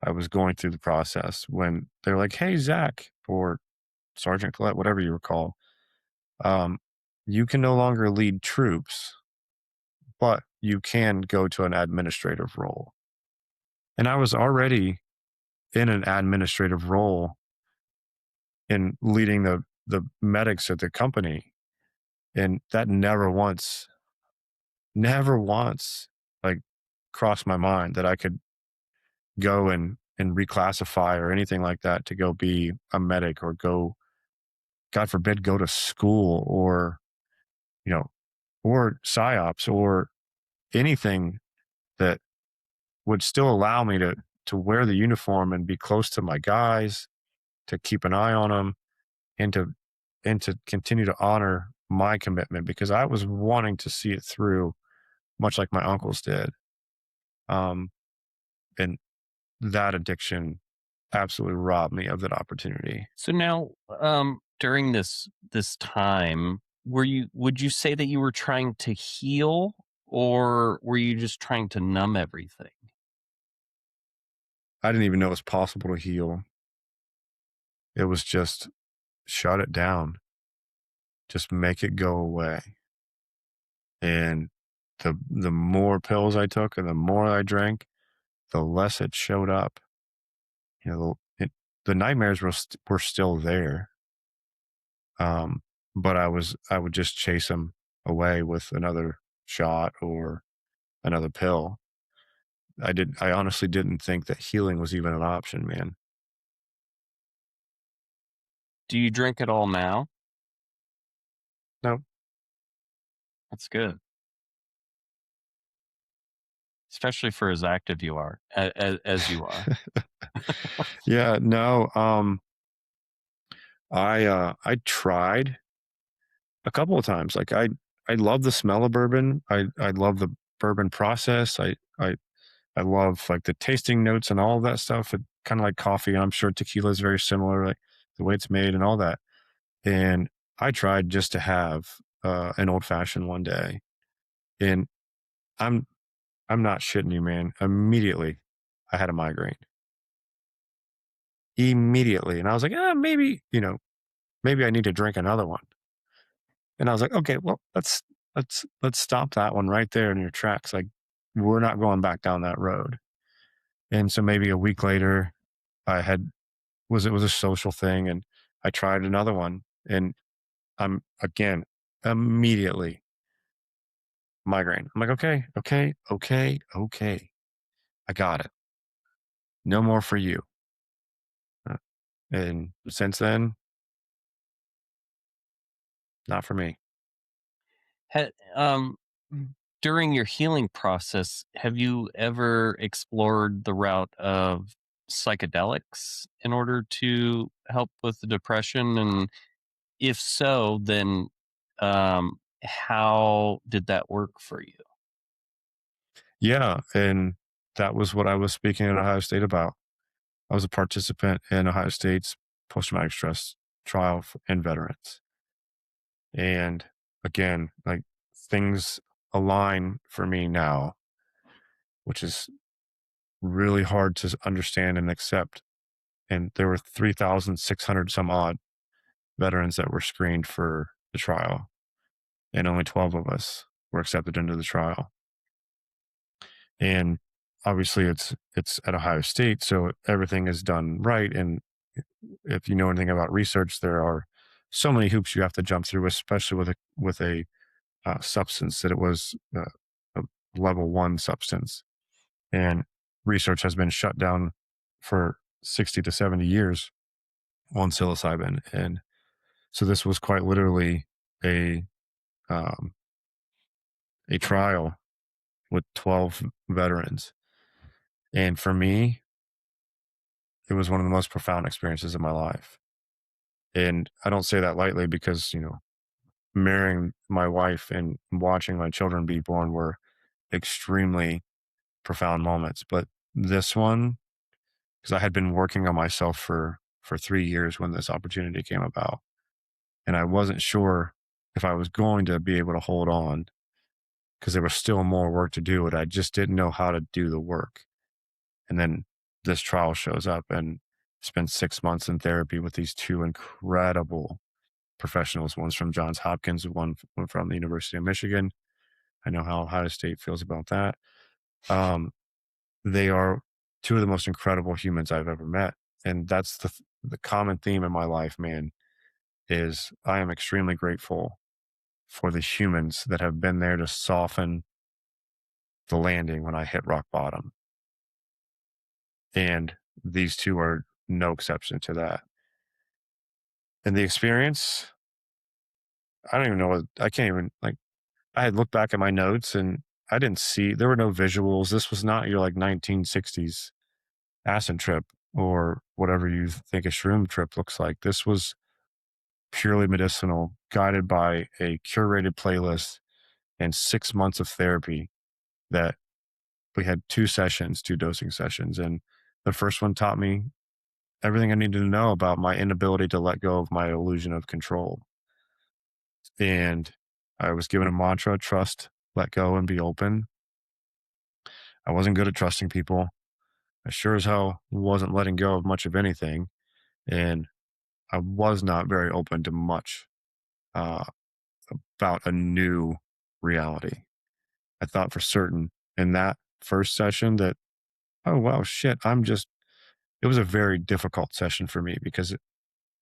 I was going through the process, when they're like, "Hey, Zach," or Sergeant Collett, whatever you recall, um, you can no longer lead troops, but you can go to an administrative role. And I was already in an administrative role in leading the medics at the company, and that never once like crossed my mind that I could go and reclassify or anything like that to go be a medic or go, God forbid, go to school or you know or psyops or anything that would still allow me to wear the uniform and be close to my guys, to keep an eye on them, and to continue to honor my commitment because I was wanting to see it through, much like my uncles did. Um, and that addiction absolutely robbed me of that opportunity. So now, during this time, would you say that you were trying to heal, or were you just trying to numb everything? I didn't even know it was possible to heal. It was just shut it down, just make it go away. And the more pills I took and the more I drank, the less it showed up. The nightmares were still there. But I would just chase them away with another shot or another pill. I honestly didn't think that healing was even an option, man. Do you drink at all now? No. That's good, especially for as active you are as you are. Yeah, no. I tried a couple of times. Like I love the smell of bourbon. I love the bourbon process. I love like the tasting notes and all of that stuff. It kind of like coffee. And I'm sure tequila is very similar, like the way it's made and all that. And I tried just to have an old fashioned one day, and I'm I'm not shitting you, man. Immediately, I had a migraine. Immediately, and I was like, maybe maybe I need to drink another one. And I was like, okay, well, let's stop that one right there in your tracks. Like, we're not going back down that road. And so maybe a week later, I had it was a social thing, and I tried another one, and I'm again immediately migraine. I'm like, okay, okay, okay, okay. I got it. No more for you. Uh, And since then, not for me. Ha- um, During your healing process, have you ever explored the route of psychedelics in order to help with the depression? And if so, then how did that work for you? Yeah. And that was what I was speaking at Ohio State about. I was a participant in Ohio State's post traumatic stress trial in veterans. And again, like things align for me now, which is really hard to understand and accept. And there were 3,600 some odd veterans that were screened for the trial, and only 12 of us were accepted into the trial. And obviously, it's at Ohio State, so everything is done right. And if you know anything about research, there are so many hoops you have to jump through, especially with a substance that it was a level one substance. And research has been shut down for 60 to 70 years on psilocybin. And so this was quite literally a, um, a trial with 12 veterans. And for me, it was one of the most profound experiences of my life. And I don't say that lightly because, marrying my wife and watching my children be born were extremely profound moments. But this one, because I had been working on myself for 3 years when this opportunity came about, and I wasn't sure if I was going to be able to hold on because there was still more work to do, and I just didn't know how to do the work. And then this trial shows up, and spent 6 months in therapy with these two incredible professionals. One's from Johns Hopkins, one from the University of Michigan. I know how Ohio State feels about that. Um, they are two of the most incredible humans I've ever met. And that's the common theme in my life, man, is I am extremely grateful for the humans that have been there to soften the landing when I hit rock bottom. And these two are no exception to that. And the experience, I don't even know what, I can't even, like, I had looked back at my notes and I didn't see, there were no visuals. This was not your like 1960s acid trip or whatever you think a shroom trip looks like. This was purely medicinal, guided by a curated playlist and 6 months of therapy that we had two dosing sessions. And the first one taught me everything I needed to know about my inability to let go of my illusion of control. And I was given a mantra: trust, let go, and be open. I wasn't good at trusting people. I sure as hell wasn't letting go of much of anything. And I was not very open to much uh, about a new reality. I thought for certain in that first session that, oh, wow, shit, it was a very difficult session for me because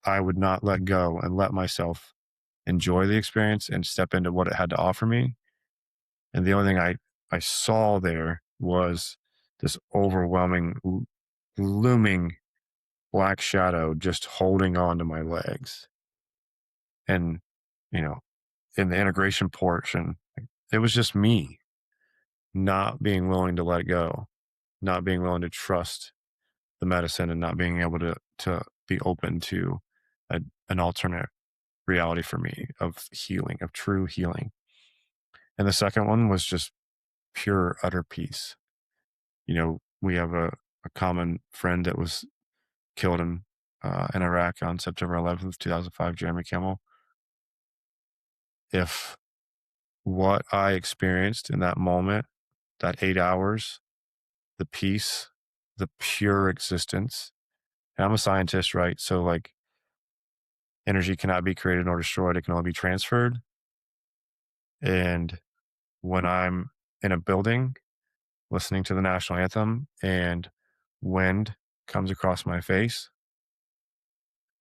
I would not let go and let myself enjoy the experience and step into what it had to offer me. And the only thing I saw there was this overwhelming, looming black shadow just holding on to my legs. And, you know, in the integration portion, it was just me not being willing to let go, not being willing to trust the medicine, and not being able to be open to an alternate reality for me of healing, of true healing. And the second one was just pure, utter peace. We have a common friend that was killed in in Iraq on September 11th, 2005, Jeremy Kimmel. If what I experienced in that moment, that 8 hours, the peace, the pure existence, and I'm a scientist, right? So, like, energy cannot be created nor destroyed, it can only be transferred. And when I'm in a building listening to the national anthem and wind comes across my face,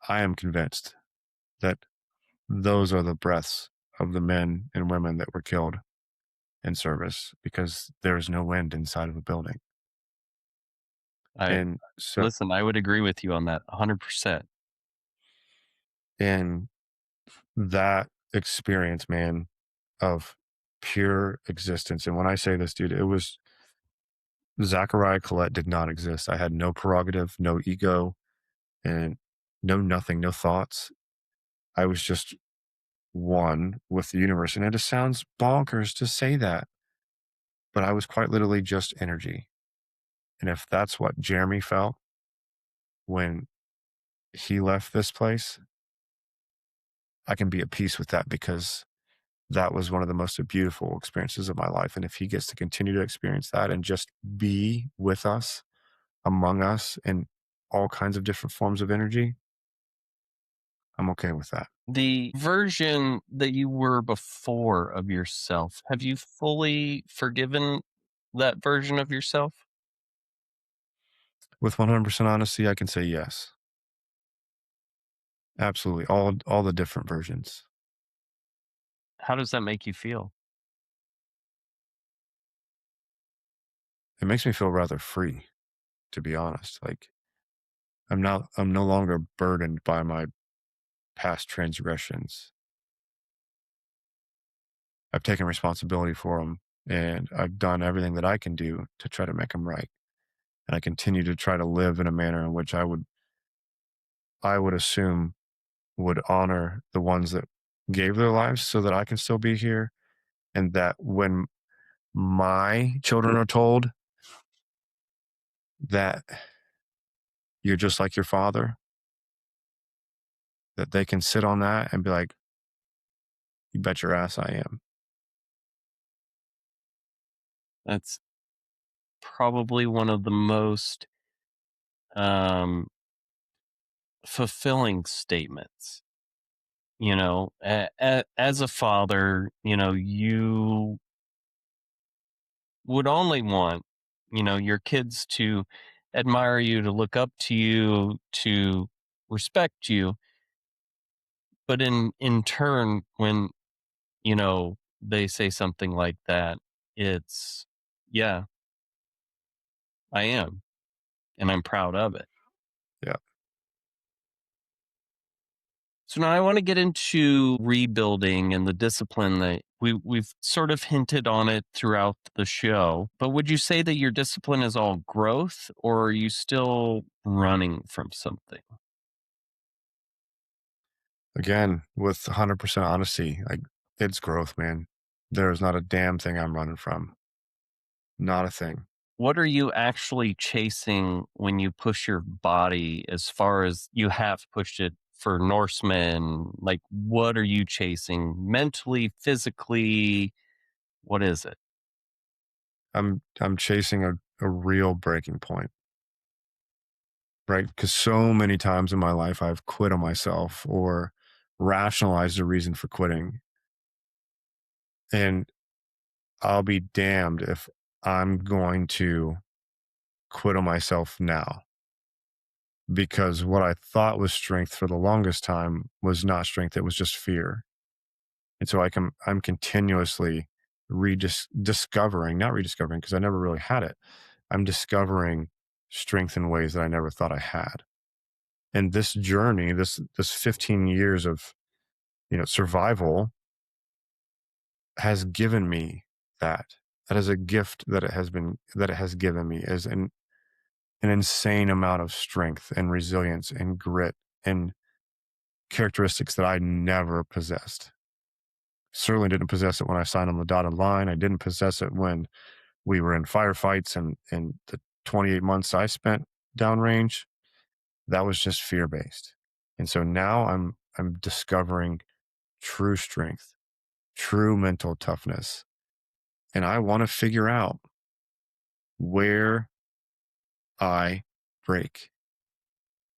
I am convinced that those are the breaths of the men and women that were killed in service because there's no wind inside of a building. I And so, listen, I would agree with you on that 100%. in that experience, man, of pure existence. And when I say this, dude, it was Zachariah Collett did not exist. I had no prerogative, no ego, and no nothing, no thoughts. I was just one with the universe. And it just sounds bonkers to say that, but I was quite literally just energy. And if that's what Jeremy felt when he left this place, I can be at peace with that because that was one of the most beautiful experiences of my life. And if he gets to continue to experience that and just be with us, among us, in all kinds of different forms of energy, I'm okay with that. The version that you were before of yourself, have you fully forgiven that version of yourself? With 100% honesty, I can say yes. Absolutely. All the different versions. How does that make you feel? It makes me feel rather free, to be honest. Like I'm no longer burdened by my past transgressions. I've taken responsibility for them and I've done everything that I can do to try to make them right. And I continue to try to live in a manner in which I would assume would honor the ones that gave their lives so that I can still be here. And that when my children are told that you're just like your father, that they can sit on that and be like, you bet your ass I am. That's probably one of the most um, fulfilling statements. As a father, you would only want, your kids to admire you, to look up to you, to respect you. But in turn, when, they say something like that, it's, yeah, I am, and I'm proud of it. Yeah. So now I want to get into rebuilding and the discipline that we've sort of hinted on it throughout the show. But would you say that your discipline is all growth, or are you still running from something? Again, with 100% honesty, like it's growth, man. There is not a damn thing I'm running from. Not a thing. What are you actually chasing when you push your body as far as you have pushed it for Norsemen? Like, what are you chasing mentally, physically? What is it? I'm chasing a real breaking point, right? Because so many times in my life I've quit on myself or rationalized a reason for quitting. And I'll be damned if I'm going to quit on myself now because what I thought was strength for the longest time was not strength. It was just fear. And so I'm continuously discovering, not rediscovering, because I never really had it. I'm discovering strength in ways that I never thought I had. And this journey, this 15 years of, survival has given me that. That is a gift that it has given me is an insane amount of strength and resilience and grit and characteristics that I never possessed. Certainly didn't possess it when I signed on the dotted line. I didn't possess it when we were in firefights and the 28 months I spent downrange. that was just fear-based. And so now I'm discovering true strength, true mental toughness. And I want to figure out where I break.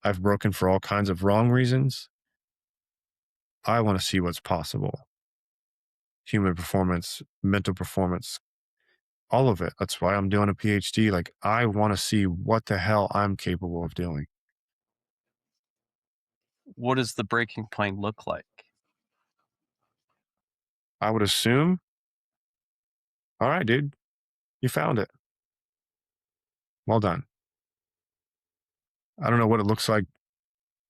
I've broken for all kinds of wrong reasons. I want to see what's possible. Human performance, mental performance, all of it. That's why I'm doing a PhD. Like, I want to see what the hell I'm capable of doing. What does the breaking point look like? I would assume, all right, dude, you found it. Well done. I don't know what it looks like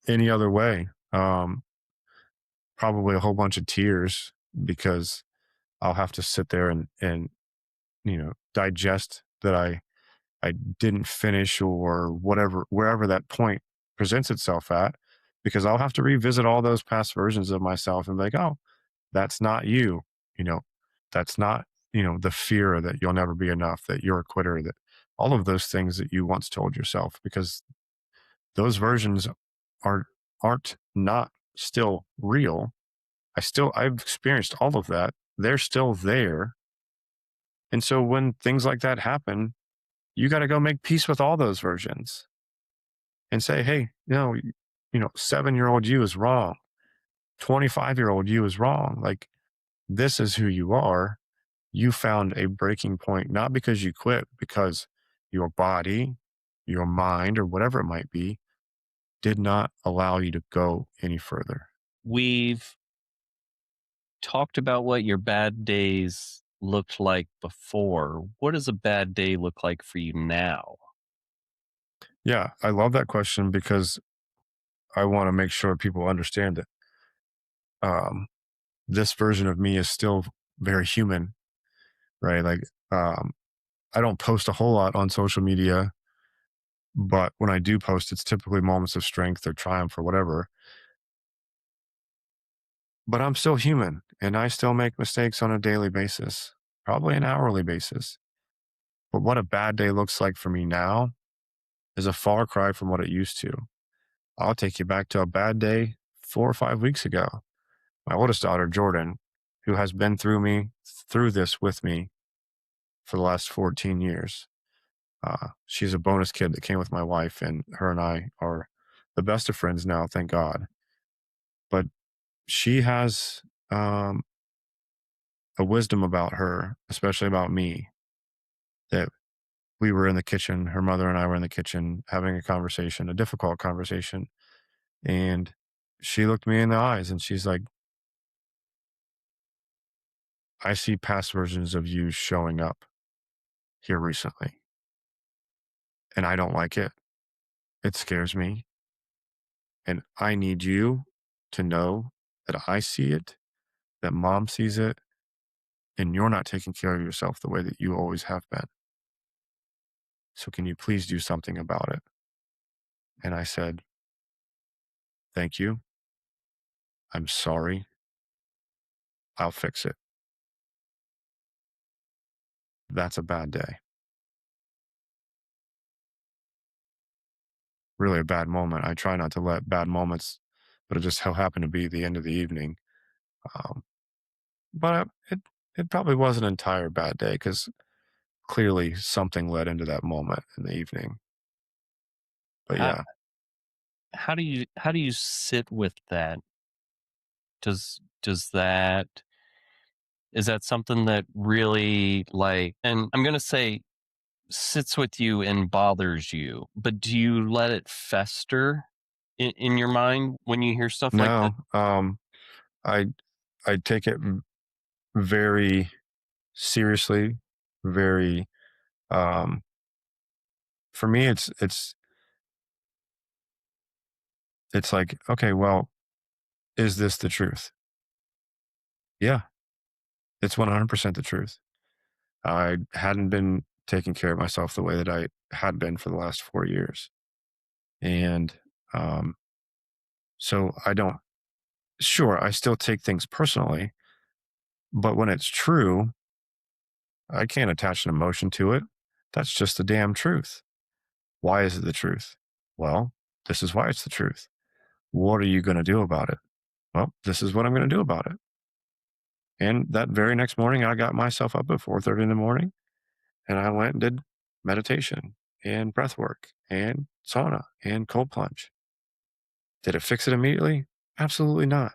any other way. Probably a whole bunch of tears because I'll have to sit there and digest that I didn't finish or whatever, wherever that point presents itself at, because I'll have to revisit all those past versions of myself and be like, oh, that's not you. You know, that's not, the fear that you'll never be enough, that you're a quitter, that all of those things that you once told yourself, because those versions are aren't not still real. I've experienced all of that. They're still there. And so when things like that happen, you got to go make peace with all those versions and say, hey, 7-year-old you is wrong. 25-year-old you is wrong. Like, this is who you are. You found a breaking point, not because you quit, because your body, your mind, or whatever it might be, did not allow you to go any further. We've talked about what your bad days looked like before. What does a bad day look like for you now? Yeah, I love that question because I want to make sure people understand it. Um, this version of me is still very human, right? Like, um, I don't post a whole lot on social media, but when I do post, it's typically moments of strength or triumph or whatever. But I'm still human and I still make mistakes on a daily basis, probably an hourly basis. But what a bad day looks like for me now is a far cry from what it used to. I'll take you back to a bad day 4 or 5 weeks ago. My oldest daughter, Jordan, who has been through this with me for the last 14 years. She's a bonus kid that came with my wife, and her and I are the best of friends now, thank God. But she has a wisdom about her, especially about me, that we were in the kitchen, her mother and I were in the kitchen having a conversation, a difficult conversation. And she looked me in the eyes and she's like, I see past versions of you showing up here recently, and I don't like it. It scares me. And I need you to know that I see it, that mom sees it, and you're not taking care of yourself the way that you always have been. So can you please do something about it? And I said, thank you. I'm sorry. I'll fix it. That's a bad day. Really a bad moment. I try not to let bad moments, but it just so happened to be the end of the evening. Um, but it probably was an entire bad day because clearly something led into that moment in the evening. But How, yeah, how do you sit with that? Does that is that something that really, like, and I'm going to say sits with you and bothers you, but do you let it fester in your mind when you hear stuff like that? no, I I take it very seriously. Very, um, for me, it's like, okay, well, is this the truth? Yeah, it's 100% the truth. I hadn't been taking care of myself the way that I had been for the last 4 years. And um, so I don't, sure, I still take things personally, but when it's true, I can't attach an emotion to it. That's just the damn truth. Why is it the truth? Well, This is why it's the truth. What are you going to do about it? Well, this is what I'm going to do about it. And that very next morning, I got myself up at 4:30 in the morning and I went and did meditation and breath work and sauna and cold plunge. Did it fix it immediately? Absolutely not.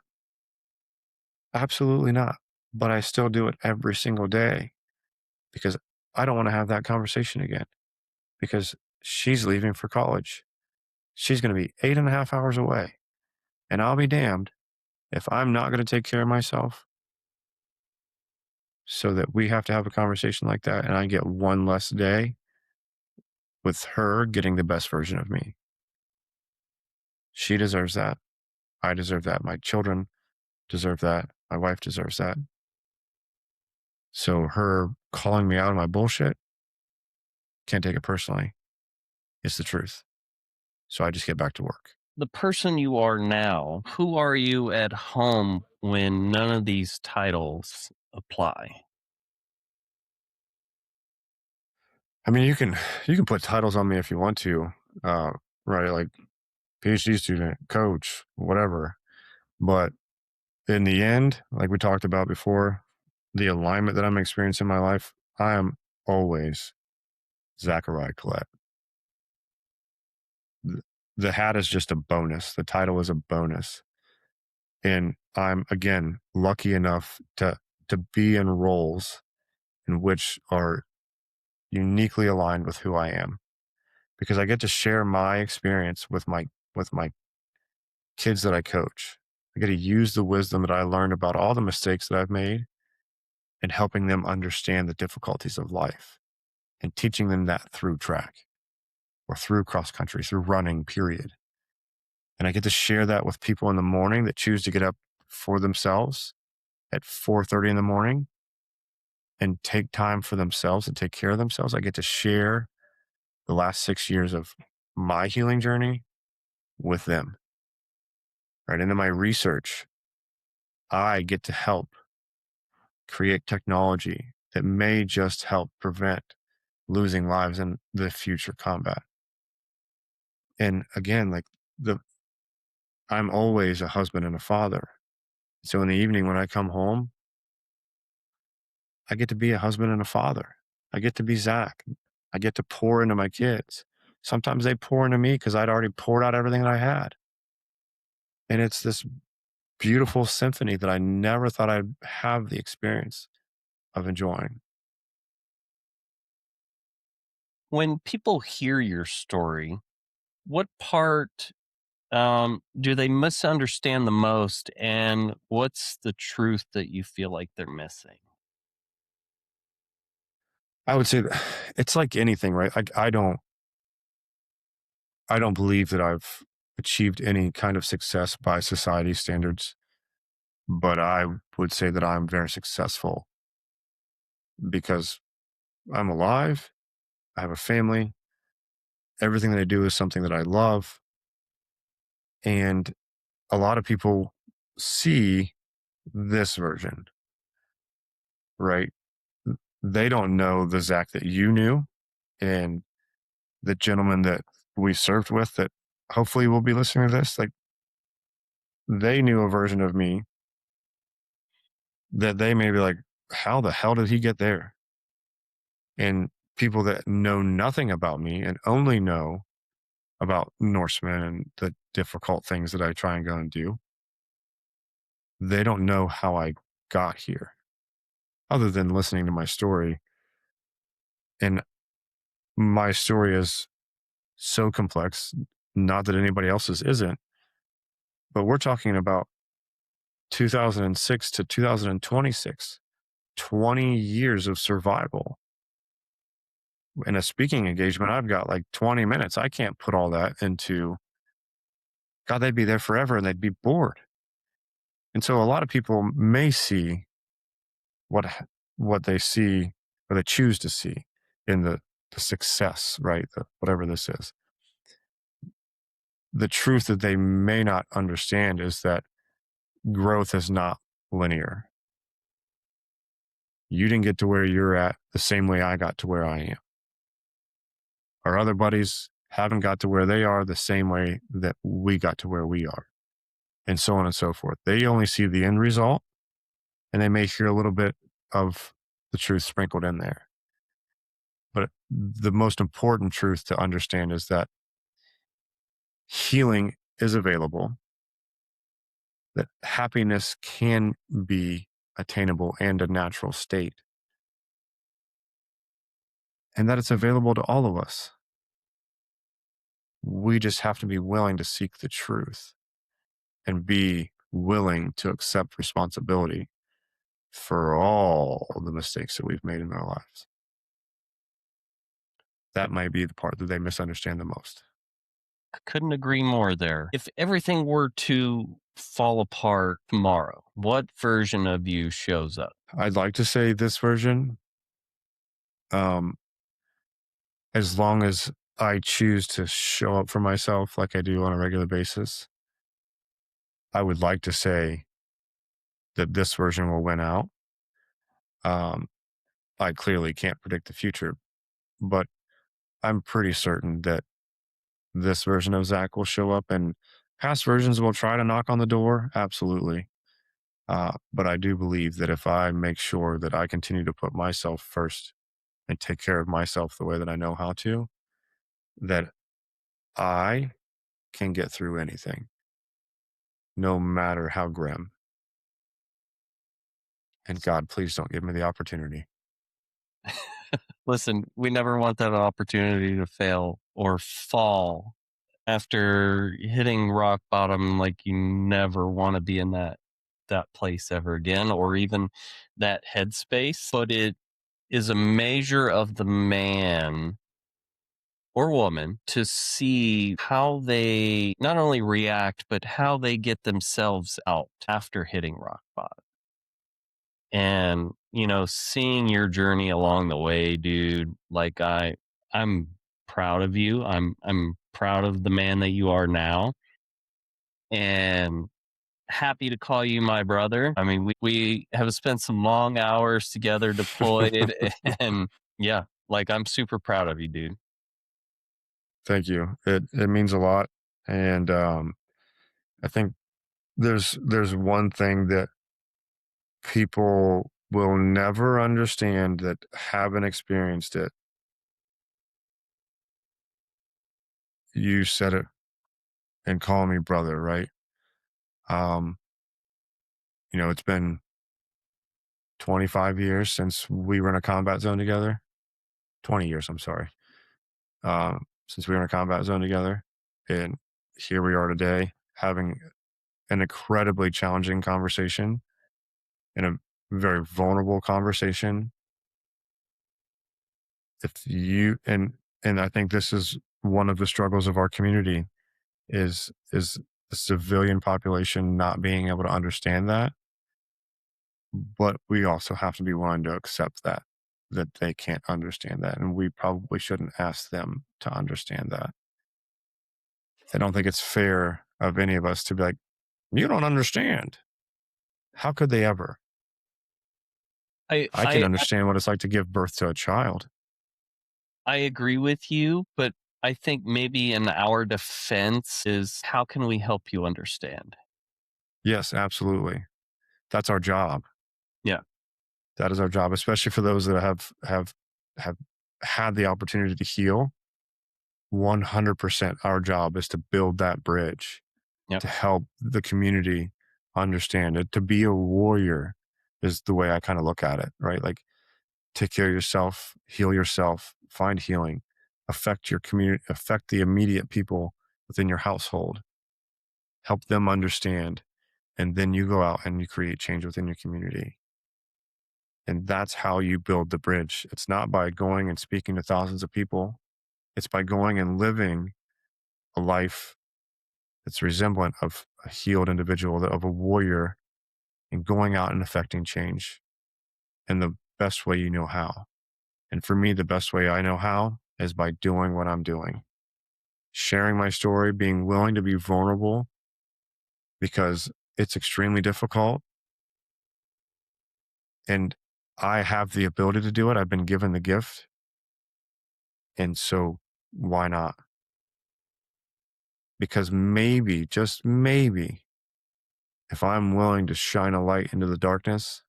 Absolutely not. But I still do it every single day because I don't want to have that conversation again because she's leaving for college. She's going to be 8.5 hours away. And I'll be damned if I'm not going to take care of myself so that we have to have a conversation like that and I get one less day with her getting the best version of me. She deserves that. I deserve that. My children deserve that. My wife deserves that. So her calling me out on my bullshit, can't take it personally. It's the truth. So I just get back to work. The person you are now, who are you at home when none of these titles apply? I mean, you can put titles on me if you want to, right? Like PhD student, coach, whatever. But in the end, like we talked about before, the alignment that I'm experiencing in my life, I am always Zachariah Collett. The hat is just a bonus. The title is a bonus. And I'm, again, lucky enough to be in roles in which are uniquely aligned with who I am because I get to share my experience with my kids that I coach. I get to use the wisdom that I learned about all the mistakes that I've made and helping them understand the difficulties of life and teaching them that through track or through cross country, through running, period. And I get to share that with people in the morning that choose to get up for themselves at 4:30 in the morning and take time for themselves and take care of themselves. I get to share the last 6 years of my healing journey with them. Right. And in my research, I get to help create technology that may just help prevent losing lives in the future combat. And again, like I'm always a husband and a father. So in the evening when I come home, I get to be a husband and a father. I get to be Zach. I get to pour into my kids. Sometimes they pour into me because I'd already poured out everything that I had. And it's this beautiful symphony that I never thought I'd have the experience of enjoying. When people hear your story, what part do they misunderstand the most? And what's the truth that you feel like they're missing? I would say that it's like anything, right? Like I don't believe that I've achieved any kind of success by society standards, but I would say that I'm very successful because I'm alive. I have a family. Everything that I do is something that I love. And a lot of people see this version, right? They don't know the Zach that you knew and the gentleman that we served with that hopefully will be listening to this. Like they knew a version of me that they may be like, how the hell did he get there? And people that know nothing about me and only know about Norsemen and the difficult things that I try and go and do, they don't know how I got here other than listening to my story. And my story is so complex, not that anybody else's isn't, but we're talking about 2006 to 2026, 20 years of survival. In a speaking engagement, I've got like 20 minutes. I can't put all that into, God, they'd be there forever and they'd be bored. And so a lot of people may see what what they see or they choose to see in the success, right? Whatever this is. The truth that they may not understand is that growth is not linear. You didn't get to where you're at the same way I got to where I am. Our other buddies haven't got to where they are the same way that we got to where we are, and so on and so forth. They only see the end result, and they may hear a little bit of the truth sprinkled in there. But the most important truth to understand is that healing is available, that happiness can be attainable and a natural state, and that it's available to all of us. We just have to be willing to seek the truth and be willing to accept responsibility for all the mistakes that we've made in our lives. That might be the part that they misunderstand the most. Couldn't agree more there. If everything were to fall apart tomorrow, what version of you shows up? I'd like to say this version, um, as long as I choose to show up for myself like I do on a regular basis, I would like to say that this version will win out. Um, I clearly can't predict the future, but I'm pretty certain that this version of Zach will show up, and past versions will try to knock on the door. Absolutely. But I do believe that if I make sure that I continue to put myself first and take care of myself the way that I know how to, that I can get through anything, no matter how grim. And God, please don't give me the opportunity. Listen, we never want that opportunity to fail or fall after hitting rock bottom. Like, you never want to be in that place ever again, or even that headspace. But it is a measure of the man or woman to see how they not only react, but how they get themselves out after hitting rock bottom. And, seeing your journey along the way, dude, like, I'm proud of you. I'm proud of the man that you are now, and happy to call you my brother. I mean, we have spent some long hours together deployed, and yeah, like, I'm super proud of you, dude. Thank you. It means a lot. And I think there's one thing that people will never understand that haven't experienced it. You said it and call me brother, right? Um, it's been 25 years since we were in a combat zone together. 20 years, I'm sorry. Since we were in a combat zone together. And here we are today having an incredibly challenging conversation and a very vulnerable conversation. If you and I think this is one of the struggles of our community is the civilian population not being able to understand that, but we also have to be willing to accept that they can't understand that, and we probably shouldn't ask them to understand that. I don't think it's fair of any of us to be like, you don't understand. How could they ever? I I can I understand what it's like to give birth to a child. I agree with you, but I think maybe in our defense is, how can we help you understand? Yes, absolutely. That's our job. Yeah. That is our job, especially for those that have had the opportunity to heal. 100% our job is to build that bridge Yep. to help the community understand it. To be a warrior is the way I kind of look at it, right? Like, take care of yourself, heal yourself, find healing, affect your community, affect the immediate people within your household, help them understand. And then you go out and you create change within your community. And that's how you build the bridge. It's not by going and speaking to thousands of people. It's by going and living a life that's resemblant of a healed individual, of a warrior, and going out and affecting change in the best way you know how. And for me, the best way I know how is by doing what I'm doing, sharing my story, being willing to be vulnerable because it's extremely difficult. And I have the ability to do it. I've been given the gift. And so why not? because maybe, just maybe, if I'm willing to shine a light into the darkness,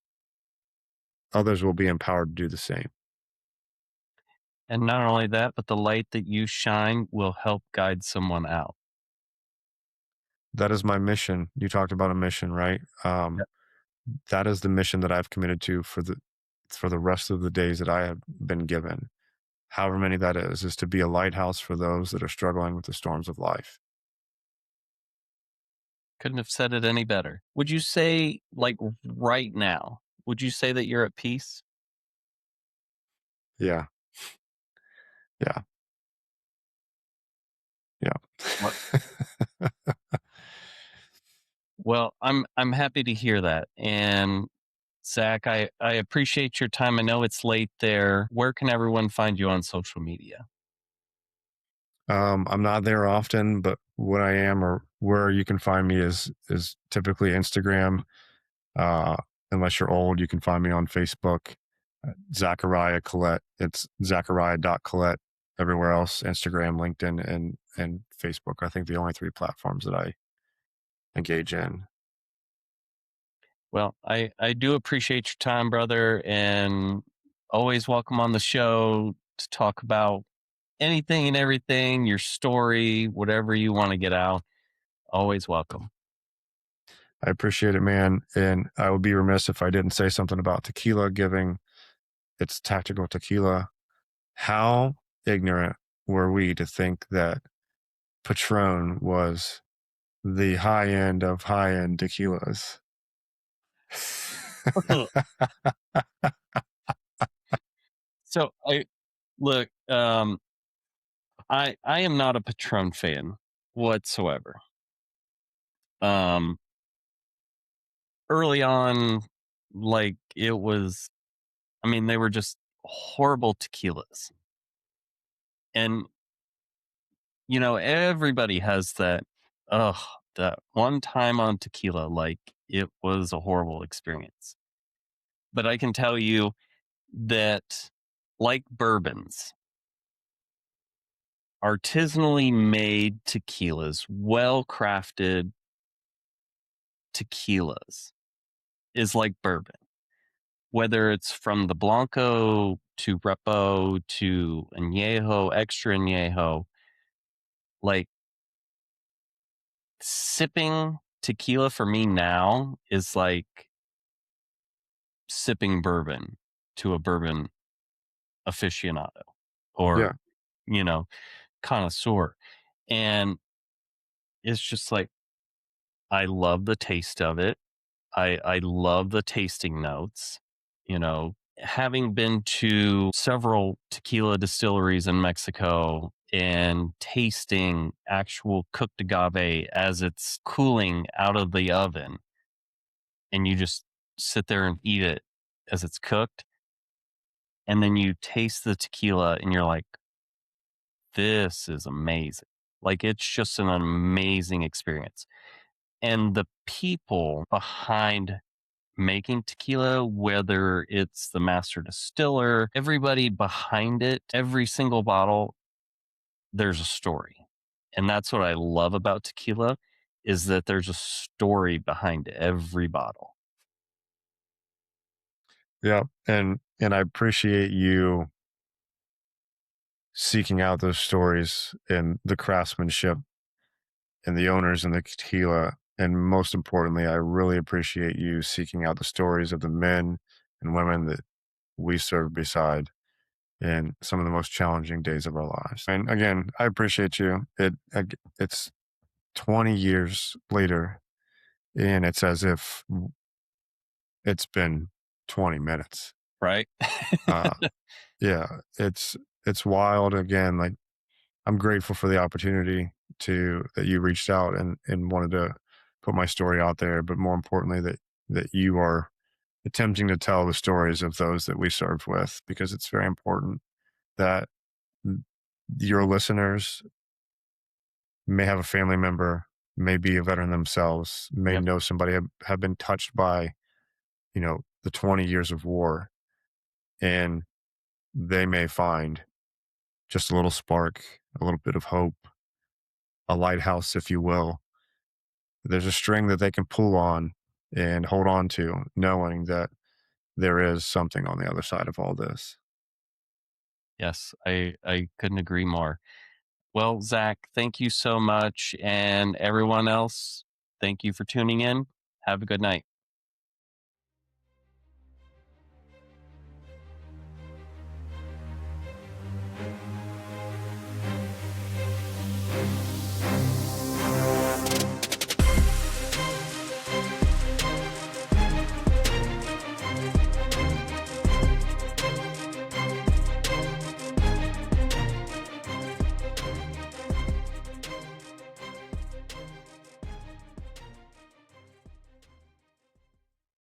others will be empowered to do the same. And not only that, but the light that you shine will help guide someone out. That is my mission. You talked about a mission, right? Yep. That is the mission that I've committed to for the rest of the days that I have been given. However many that is to be a lighthouse for those that are struggling with the storms of life. Couldn't have said it any better. Would you say, like right now, would you say that you're at peace? Yeah. Yeah. What? Yeah. Well, I'm happy to hear that. And Zach, I appreciate your time. I know it's late there. Where can everyone find you on social media? I'm not there often, but what I am or where you can find me is typically Instagram. Uh, unless you're old, you can find me on Facebook, Zachariah Collett. It's Zachariah.Collett everywhere else, Instagram, LinkedIn, and Facebook. I think the only three platforms that I engage in. Well, I do appreciate your time, brother, and always welcome on the show to talk about anything and everything, your story, whatever you want to get out. Always welcome. I appreciate it, man. And I would be remiss if I didn't say something about tequila giving its tactical tequila. How ignorant were we to think that Patron was the high end of high end tequilas? So I look, I am not a Patron fan whatsoever. Um, Early on, like it was, I mean, they were just horrible tequilas, and everybody has that. Ugh, that one time on tequila, like it was a horrible experience. But I can tell you that, like bourbons, artisanally made tequilas, well crafted tequilas is like bourbon, whether it's from the Blanco to Repo to Añejo, extra Añejo, like sipping tequila for me now is like sipping bourbon to a bourbon aficionado or, Yeah. you know, connoisseur. And it's just like, I love the taste of it. I love the tasting notes. Having been to several tequila distilleries in Mexico and tasting actual cooked agave as it's cooling out of the oven, and you just sit there and eat it as it's cooked, and then you taste the tequila and you're like, this is amazing. Like it's just an amazing experience. And the people behind making tequila, whether it's the master distiller, everybody behind it, every single bottle, there's a story. And that's what I love about tequila is that there's a story behind every bottle. Yeah. And I appreciate you seeking out those stories and the craftsmanship and the owners and the tequila. And most importantly, I really appreciate you seeking out the stories of the men and women that we serve beside in some of the most challenging days of our lives. And again, I appreciate you. It's 20 years later, and it's as if it's been 20 minutes. Right? Uh, yeah, it's wild. Again, like I'm grateful for the opportunity to that you reached out and wanted to put my story out there, but more importantly that you are attempting to tell the stories of those that we served with, because it's very important that your listeners may have a family member, may be a veteran themselves, may Yep. know somebody, have been touched by, the 20 years of war, and they may find just a little spark, a little bit of hope, a lighthouse, if you will. There's a string that they can pull on and hold on to, knowing that there is something on the other side of all this. Yes, I couldn't agree more. Well, Zach, thank you so much. And everyone else, thank you for tuning in. Have a good night.